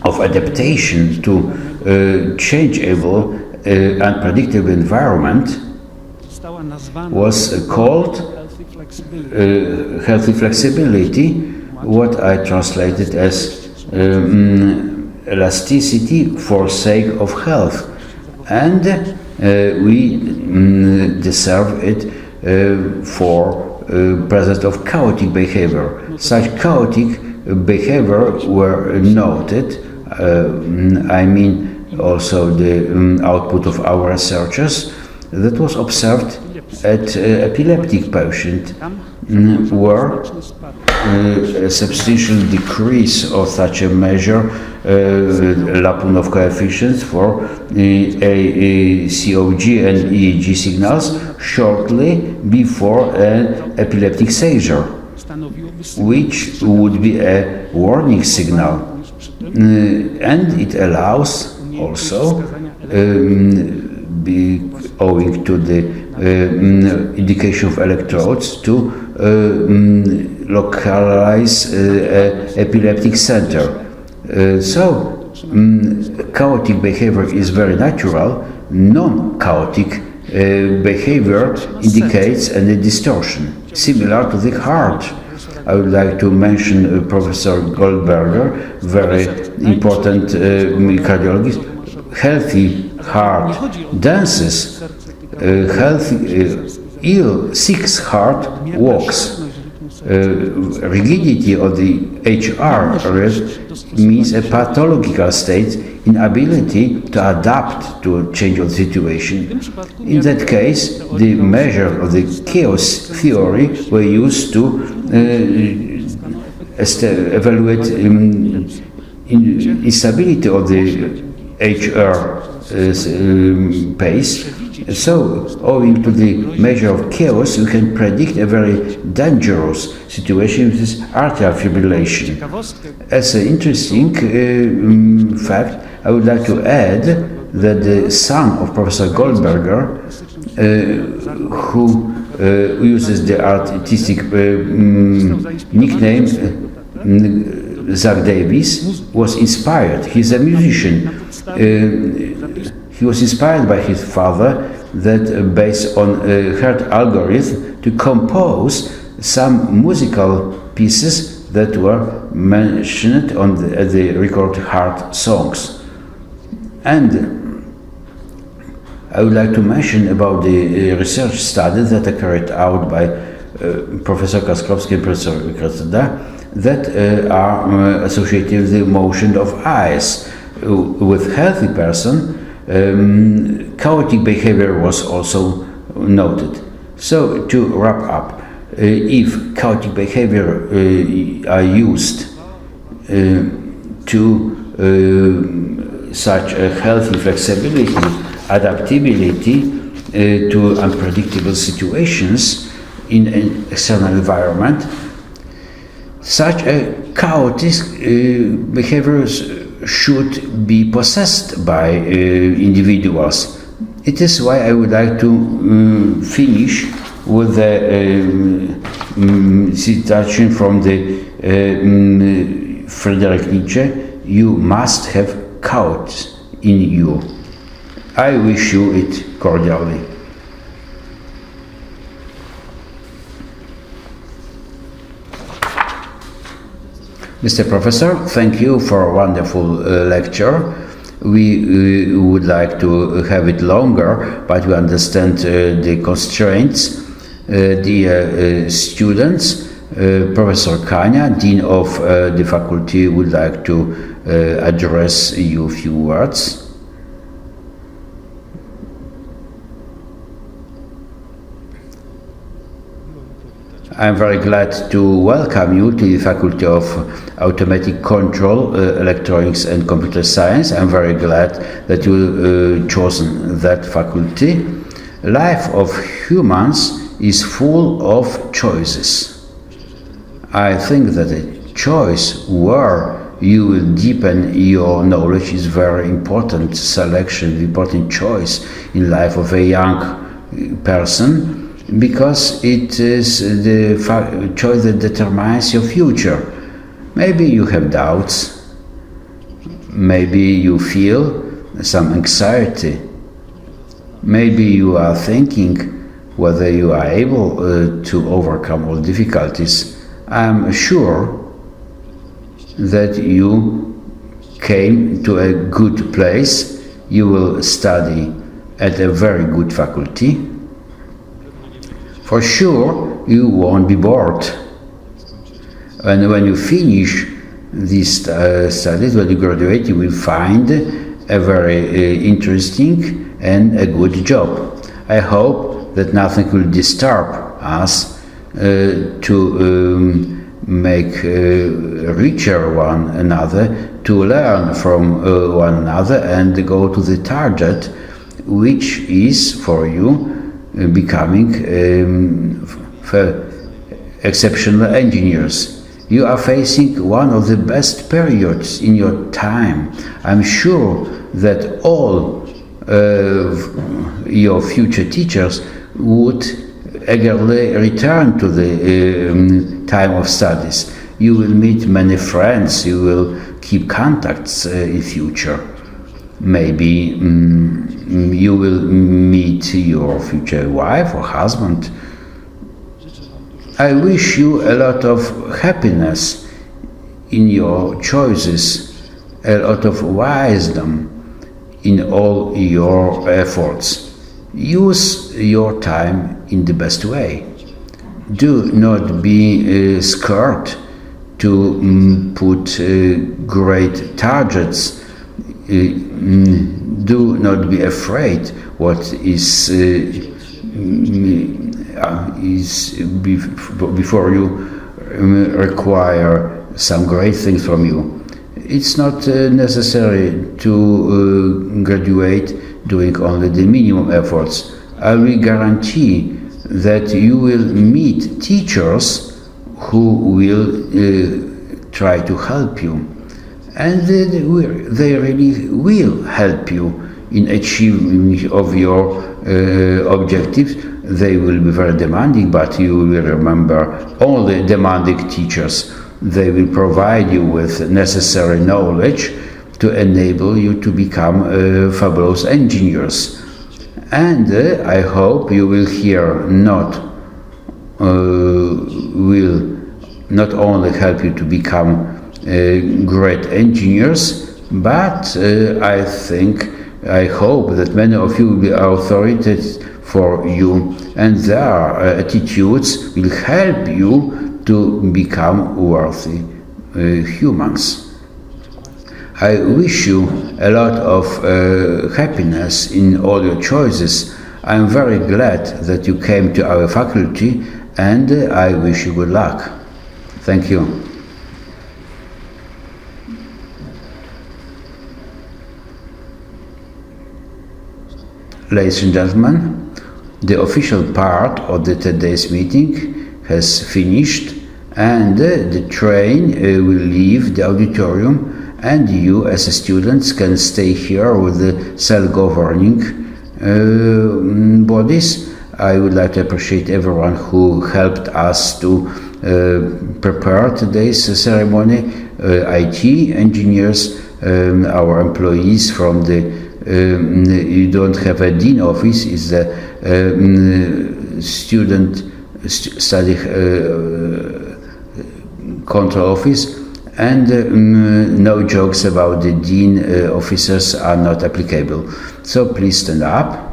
of adaptation to changeable, unpredictable environment was called healthy flexibility, what I translated as elasticity for sake of health, and we deserve it for presence of chaotic behavior. Such chaotic behavior were noted, I mean also the output of our researchers, that was observed at epileptic patient, where a substantial decrease of such a measure, Lyapunov coefficients for COG and EEG signals shortly before an epileptic seizure, which would be a warning signal, and it allows also, owing to the indication of electrodes, to localize epileptic center. So chaotic behavior is very natural. Non-chaotic behavior indicates any distortion, similar to the heart. I would like to mention Professor Goldberger, very important cardiologist. Healthy heart dances, ill, sick heart walks. Rigidity of the HR means a pathological state, inability to adapt to a change of situation. In that case, the measure of the chaos theory were used to evaluate instability of the HR pace. So, owing to the measure of chaos, we can predict a very dangerous situation, which is atrial fibrillation. As an interesting fact, I would like to add that the son of Professor Goldberger, who uses the artistic nickname Zach Davis, was inspired. He's a musician. He was inspired by his father that based on a heart algorithm to compose some musical pieces that were mentioned on the record heart songs. And I would like to mention about the research studies that are carried out by Professor Kaskrowski and Professor Krasada that are associated with the motion of eyes. With healthy person, chaotic behavior was also noted. So to wrap up, if chaotic behavior are used to such a healthy flexibility, adaptability to unpredictable situations in an external environment, Such a chaotic behaviors should be possessed by individuals. It is why I would like to finish with the citation from the Friedrich Nietzsche: "You must have chaos in you." I wish you it cordially. Mr. Professor, thank you for a wonderful lecture. We would like to have it longer, but we understand the constraints. Dear students, Professor Kania, Dean of the faculty, would like to address you a few words. I'm very glad to welcome you to the Faculty of Automatic Control, Electronics and Computer Science. I'm very glad that you chosen that faculty. Life of humans is full of choices. I think that a choice where you will deepen your knowledge is very important selection, important choice in life of a young person, because it is the choice that determines your future. Maybe you have doubts, maybe you feel some anxiety, maybe you are thinking whether you are able to overcome all difficulties. I am sure that you came to a good place. You will study at a very good faculty. For sure, you won't be bored. And when you finish these studies, when you graduate, you will find a very interesting and a good job. I hope that nothing will disturb us to make richer one another, to learn from one another and go to the target, which is for you becoming exceptional engineers. You are facing one of the best periods in your time. I'm sure that all your future teachers would eagerly return to the time of studies. You will meet many friends, you will keep contacts in future. Maybe you will meet your future wife or husband. I wish you a lot of happiness in your choices, a lot of wisdom in all your efforts. Use your time in the best way. Do not be scared to put great targets. Do not be afraid what is before you require some great things from you. It's not necessary to graduate doing only the minimum efforts. I will guarantee that you will meet teachers who will try to help you, and they really will help you in achieving of your objectives. They will be very demanding, but you will remember all the demanding teachers. They will provide you with necessary knowledge to enable you to become fabulous engineers. And I hope you will hear will not only help you to become great engineers, but I hope that many of you will be authorities for you, and their attitudes will help you to become worthy humans. I wish you a lot of happiness in all your choices. I'm very glad that you came to our faculty, and I wish you good luck. Thank you. Ladies and gentlemen, the official part of today's meeting has finished. and the train will leave the auditorium, and you as a students can stay here with the self-governing bodies. I would like to appreciate everyone who helped us to prepare today's ceremony, IT engineers, our employees from the, you don't have a dean office, it's the student study control office, and no jokes about the dean officers are not applicable. So please stand up.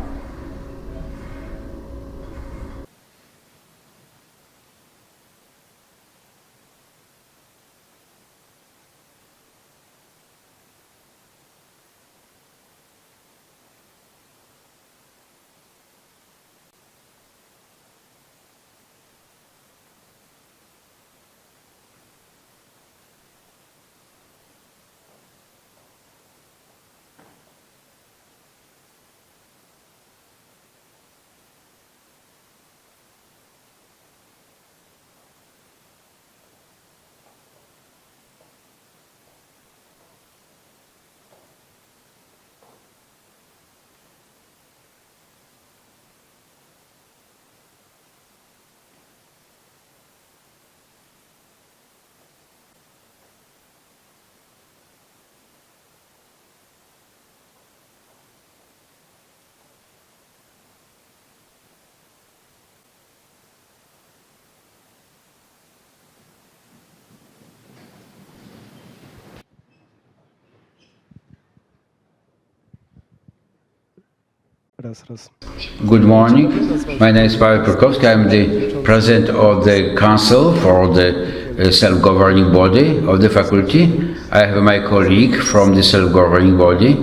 Good morning. My name is Paweł Prokowski. I'm the president of the council for the self-governing body of the faculty. I have my colleague from the self-governing body,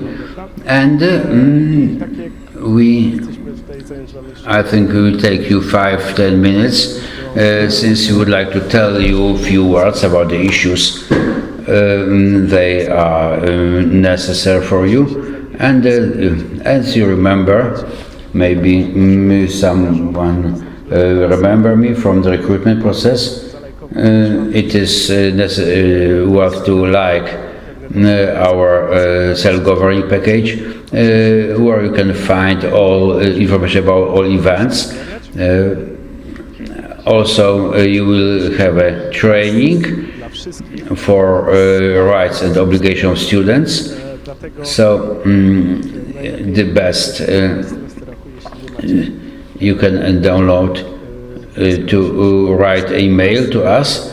and I think we will take you 5-10 minutes since we would like to tell you a few words about the issues they are necessary for you. And as you remember, maybe someone remember me from the recruitment process. It is worth to like our self-governing package, where you can find all information about all events. Also, you will have a training for rights and obligations of students. So the best you can download to write an email to us.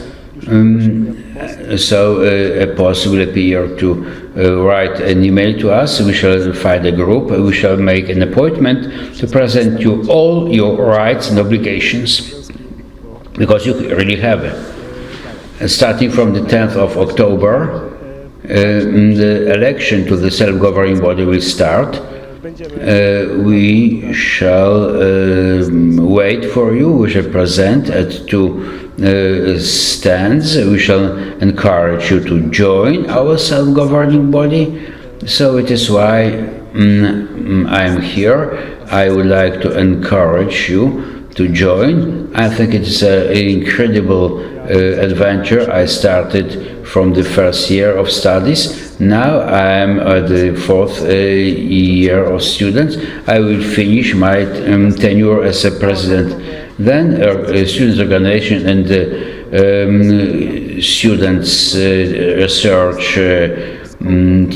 So a post will appear to write an email to us. We shall find a group. We shall make an appointment to present you all your rights and obligations, because you really have it. Starting from the 10th of October, the election to the self-governing body will start. We shall wait for you. We shall present at 2 stands. We shall encourage you to join our self-governing body. So it is why I am here. I would like to encourage you to join. I think it is an incredible adventure. I started from the first year of studies. Now I am at the 4th year of students. I will finish my tenure as a president. Then students' organization and students' research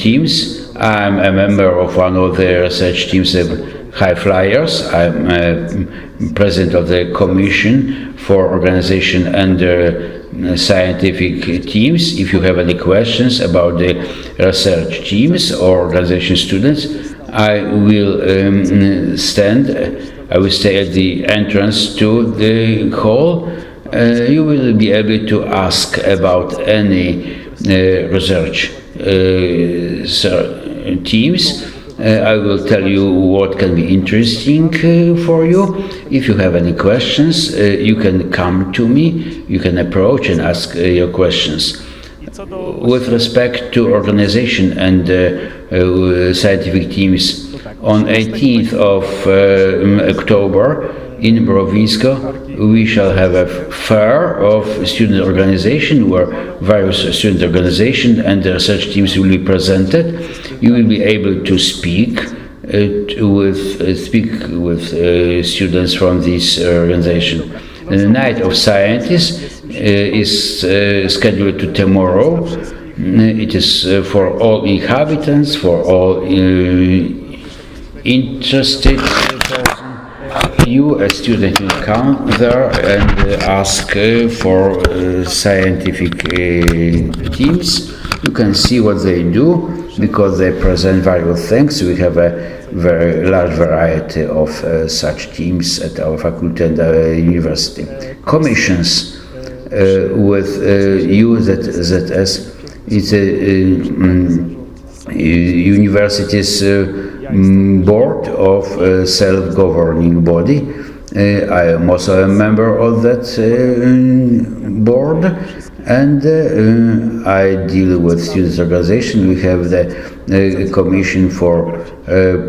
teams. I'm a member of one of the research teams, High Flyers. I'm president of the Commission for Organization and Scientific Teams. If you have any questions about the research teams or organization students, I will stay at the entrance to the hall. You will be able to ask about any research teams. I will tell you what can be interesting for you. If you have any questions, you can come to me, you can approach and ask your questions. With respect to organization and scientific teams, on 18th of October in Mrowisko, we shall have a fair of student organization where various student organizations and the research teams will be presented. You will be able to speak with students from this organization. The Night of Scientists is scheduled to tomorrow. It is for all inhabitants, for all interested persons. You, a student, will come there and ask for scientific teams. You can see what they do because they present various things. We have a very large variety of such teams at our faculty and university. Commissions with UZS. It's a university's board of self-governing body. I am also a member of that board, and I deal with students' organization. We have the commission for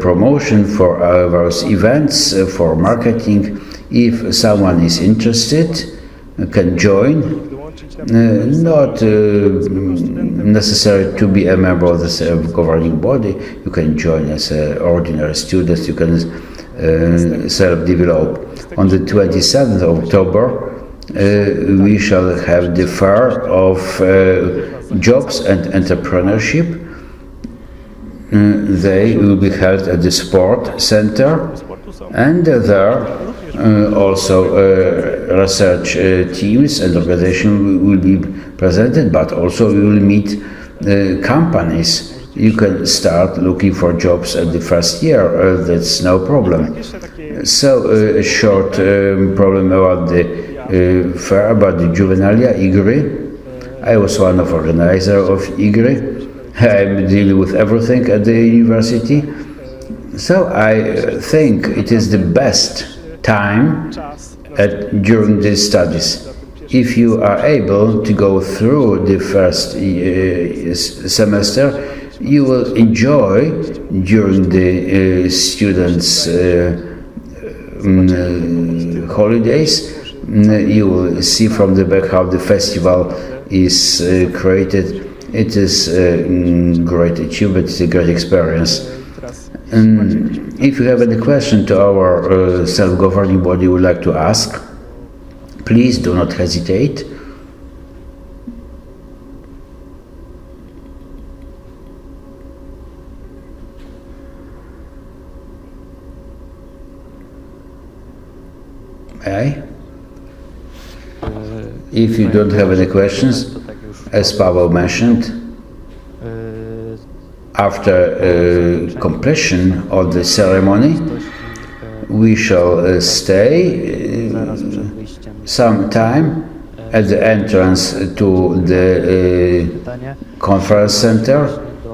promotion, for various events, for marketing. If someone is interested, can join. Not necessary to be a member of the self-governing body. You can join as an ordinary student. You can self-develop. On the 27th of October, we shall have the fair of jobs and entrepreneurship. They will be held at the sport center, and there also research teams and organizations will be presented, but also we will meet companies. You can start looking for jobs at the first year, that's no problem. So a short problem about the fair, about the juvenalia, IGRI. I was one of organizers of IGRI. I'm dealing with everything at the university. So I think it is the best time during these studies. If you are able to go through the first semester, you will enjoy during the students' holidays. You will see from the back how the festival is created. It is a great achievement, it's a great experience. If you have any question to our self-governing body you would like to ask, please do not hesitate. If you don't have any questions, as Pavel mentioned, after completion of the ceremony, we shall stay some time at the entrance to the conference center.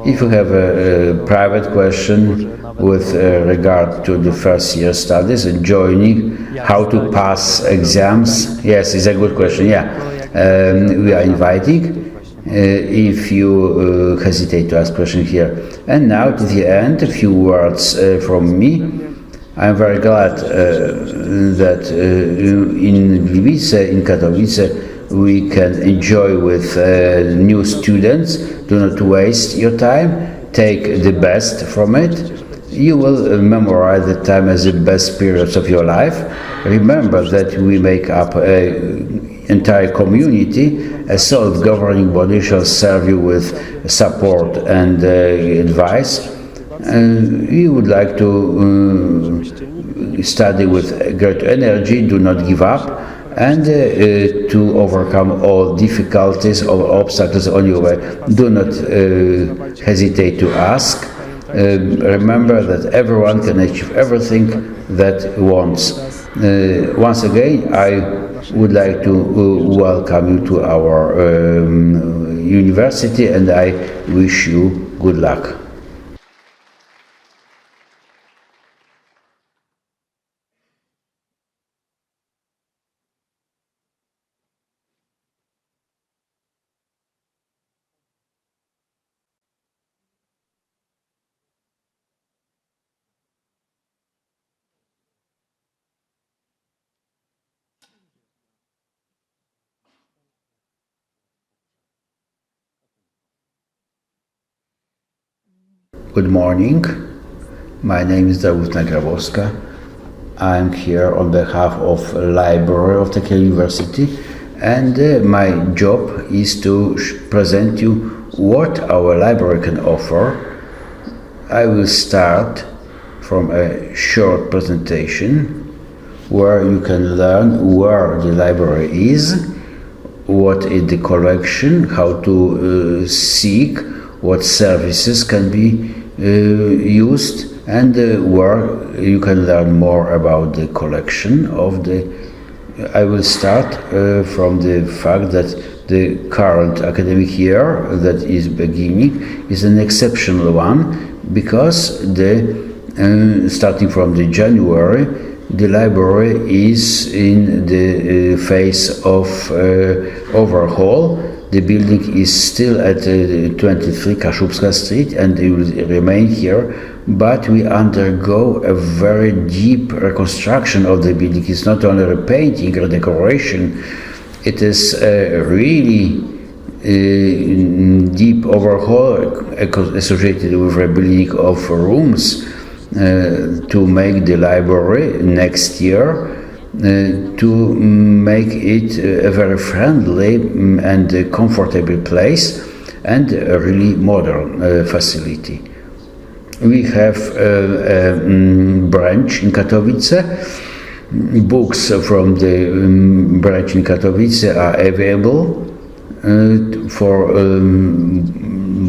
If you have a private question with regard to the first year studies and joining, how to pass exams, yes, it's a good question, yeah. We are inviting. If you hesitate to ask questions here. And now to the end, a few words from me. I'm very glad that in Gliwice, in Katowice, we can enjoy with new students. Do not waste your time. Take the best from it. You will memorize the time as the best periods of your life. Remember that we make up an entire community. A self-governing body shall serve you with support and advice. We would like to study with great energy, do not give up, and to overcome all difficulties or obstacles on your way. Do not hesitate to ask. Remember that everyone can achieve everything that wants. Once again, I would like to welcome you to our university, and I wish you good luck. Good morning. My name is Dawuda Grabowska. I'm here on behalf of Library of Technical University, and my job is to present you what our library can offer. I will start from a short presentation where you can learn where the library is, what is the collection, how to seek, what services can be used, and where you can learn more about the collection of the. I will start from the fact that the current academic year that is beginning is an exceptional one, because starting from the January, the library is in the phase of overhaul. The building is still at 23 Kaszubska Street, and it will remain here, but we undergo a very deep reconstruction of the building. It's not only repainting or decoration, it is a really deep overhaul associated with rebuilding of rooms to make the library next year, to make it a very friendly and comfortable place and a really modern facility. We have a branch in Katowice. Books from the branch in Katowice are available for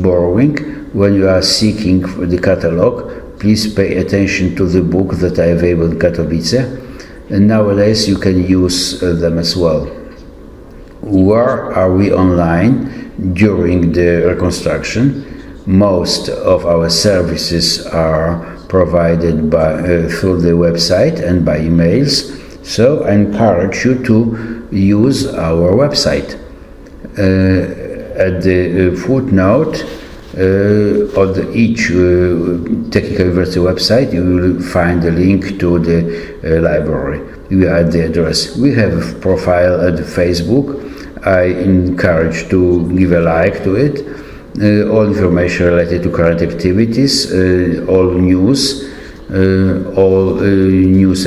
borrowing. When you are seeking the catalog, please pay attention to the book that are available in Katowice. And nowadays you can use them as well. Where are we online during the reconstruction? Most of our services are provided through the website and by emails, so I encourage you to use our website. At the footnote of each Technical University website, you will find a link to the library. We are at the address. We have a profile at Facebook. I encourage to give a like to it. All information related to current activities, all news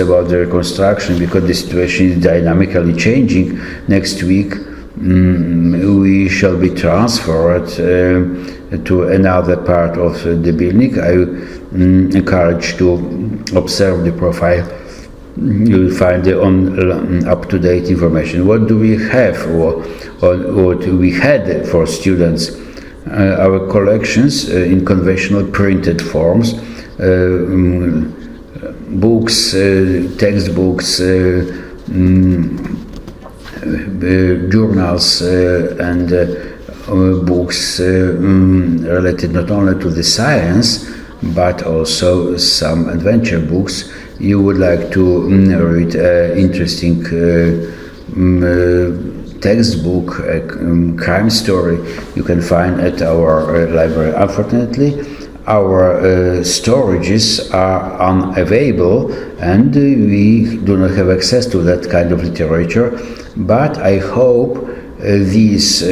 about the reconstruction, because the situation is dynamically changing. Next week we shall be transferred to another part of the building. I encourage to observe the profile. You will find the up-to-date information. What do we have, or what we had for students? Our collections in conventional printed forms, books, textbooks, journals, and books related not only to the science, but also some adventure books. You would like to read interesting textbook, a crime story, you can find at our library. Unfortunately, our storages are unavailable, and we do not have access to that kind of literature, but I hope these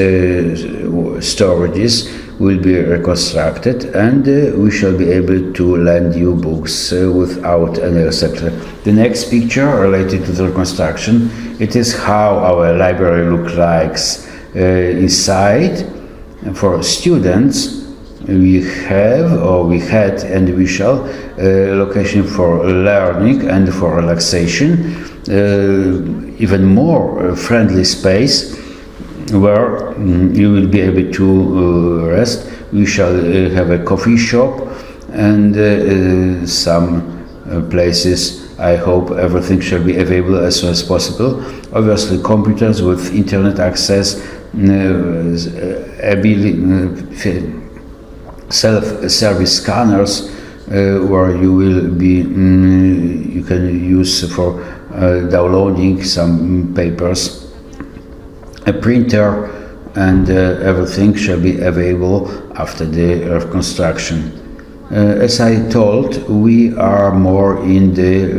storages will be reconstructed, and we shall be able to lend you books without any reception. The next picture related to the reconstruction, it is how our library looks like inside. For students, we have, or we had, and we shall, location for learning and for relaxation, even more friendly space where you will be able to rest. We shall have a coffee shop and some places. I hope everything shall be available as soon as possible. Obviously, computers with internet access, self-service scanners, where you will be, you can use for downloading some papers, a printer, and everything shall be available after the reconstruction. As I told, we are more in the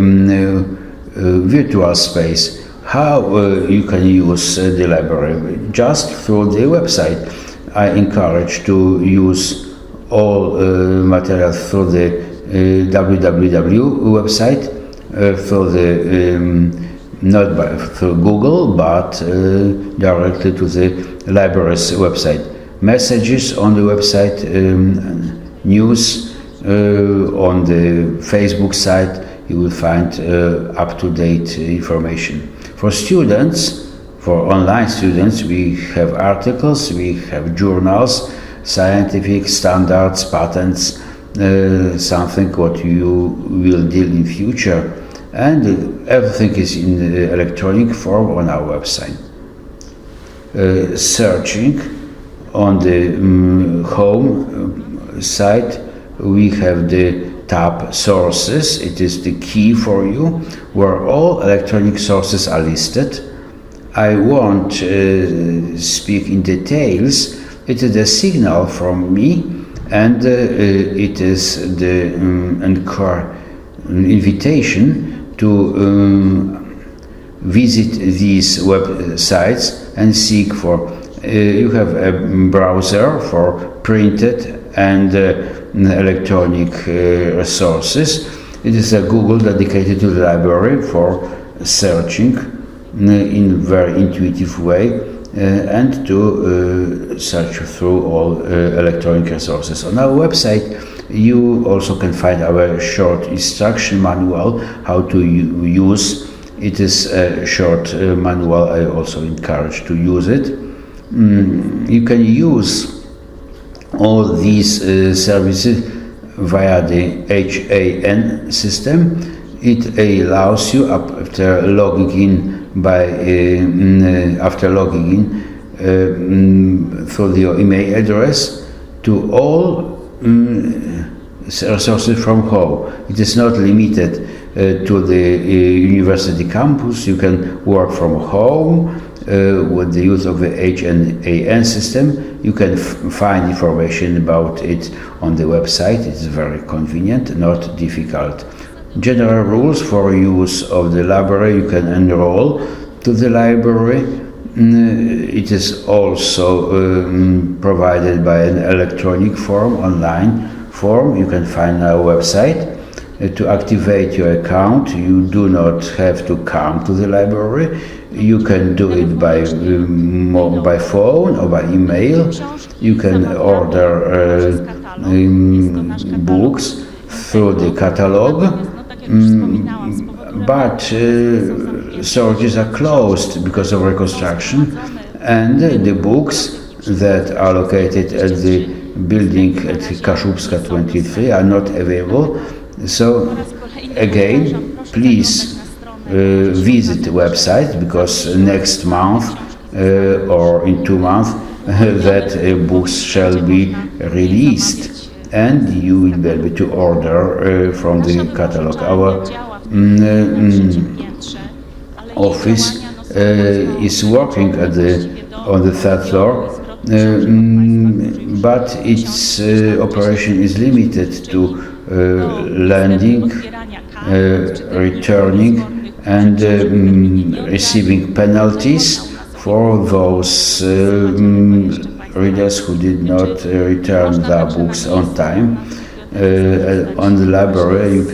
virtual space. How you can use the library? Just through the website. I encourage to use all materials through the www website, through the not through Google, but directly to the library's website. Messages on the website, news on the Facebook site, you will find up-to-date information. For students, for online students, we have articles, we have journals, scientific standards, patents, something what you will deal in future, and everything is in electronic form on our website. Searching on the home site, we have the tab Sources. It is the key for you, where all electronic sources are listed. I won't speak in details. It is a signal from me, and it is the invitation to visit these websites and seek for. You have a browser for printed and electronic resources. It is a Google dedicated to the library for searching in very intuitive way and to search through all electronic resources. On our website you also can find our short instruction manual how to use. It is a short manual. I also encourage to use it. You can use all these services via the HAN system. It allows you after logging in through your email address to all resources from home. It is not limited to the university campus. You can work from home with the use of the HAN system. You can find information about it on the website. It's very convenient, not difficult. General rules for use of the library. You can enroll to the library. It is also provided by an electronic form, online form. You can find our website. To activate your account, you do not have to come to the library. You can do it by phone or by email. You can order books through the catalog, but storages are closed because of reconstruction, and the books that are located at the building at Kaszubska 23 are not available. So again, please visit the website, because next month or in 2 months that books shall be released and you will be able to order from the catalog. Our office is working on the 3rd floor, but its operation is limited to landing, returning, and receiving penalties for those readers who did not return their books on time. On the library, you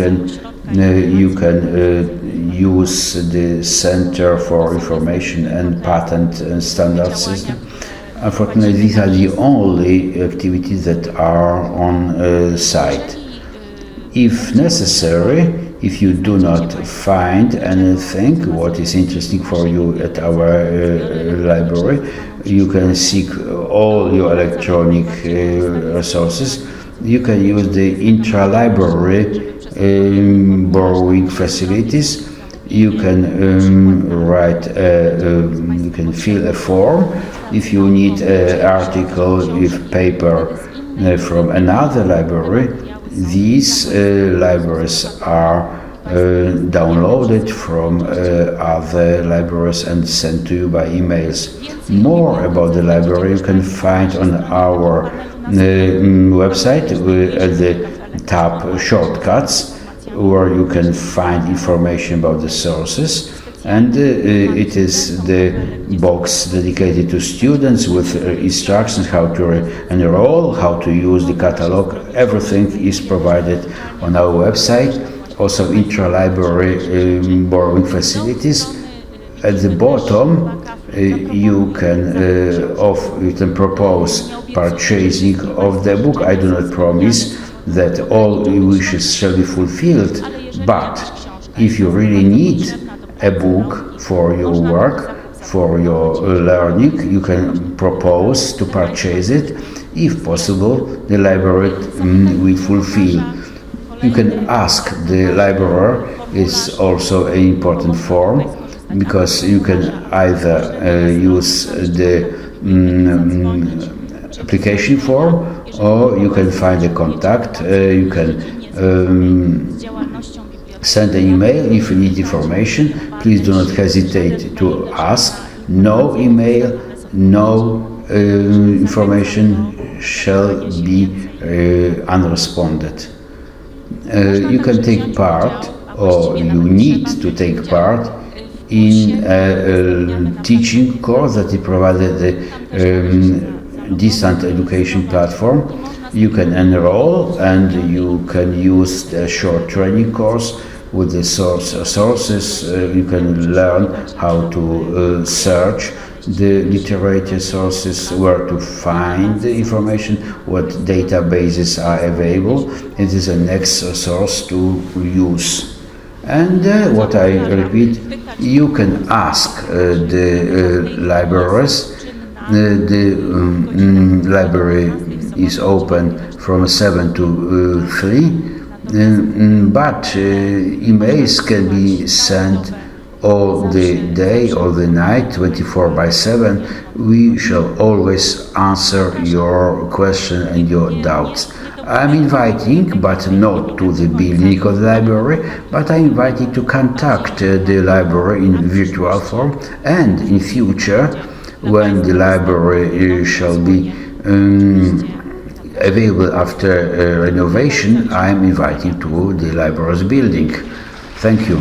can use the Center for Information and Patent and Standard System. Unfortunately, these are the only activities that are on site. If necessary, if you do not find anything what is interesting for you at our library, you can seek all your electronic resources. You can use the intra-library borrowing facilities. You can you can fill a form. If you need an article with paper from another library, these libraries are downloaded from other libraries and sent to you by emails. More about the library you can find on our website at the tab Shortcuts, where you can find information about the sources. and it is the box dedicated to students with instructions how to enroll, how to use the catalog. Everything is provided on our website. Also intra-library borrowing facilities. At the bottom you can propose purchasing of the book. I do not promise that all wishes shall be fulfilled, but if you really need a book for your work, for your learning, you can propose to purchase it. If possible, the library will fulfill. You can ask the library. It's also an important form, because you can either use the application form, or you can find a contact. You can send an email if you need information. Please do not hesitate to ask. No email, no information shall be unresponded. You can take part, or you need to take part, in a teaching course that is provided the distant education platform. You can enroll and you can use the short training course with the sources. You can learn how to search the literature sources, where to find the information, what databases are available. It is an next source to use. And what I repeat, you can ask the libraries. The library is open from 7 to 3, but emails can be sent all the day or the night, 24/7. We shall always answer your question and your doubts. I'm inviting, but not to the building of the library, but I'm inviting to contact the library in virtual form, and in future, when the library shall be available after renovation, I'm inviting to the library's building. Thank you.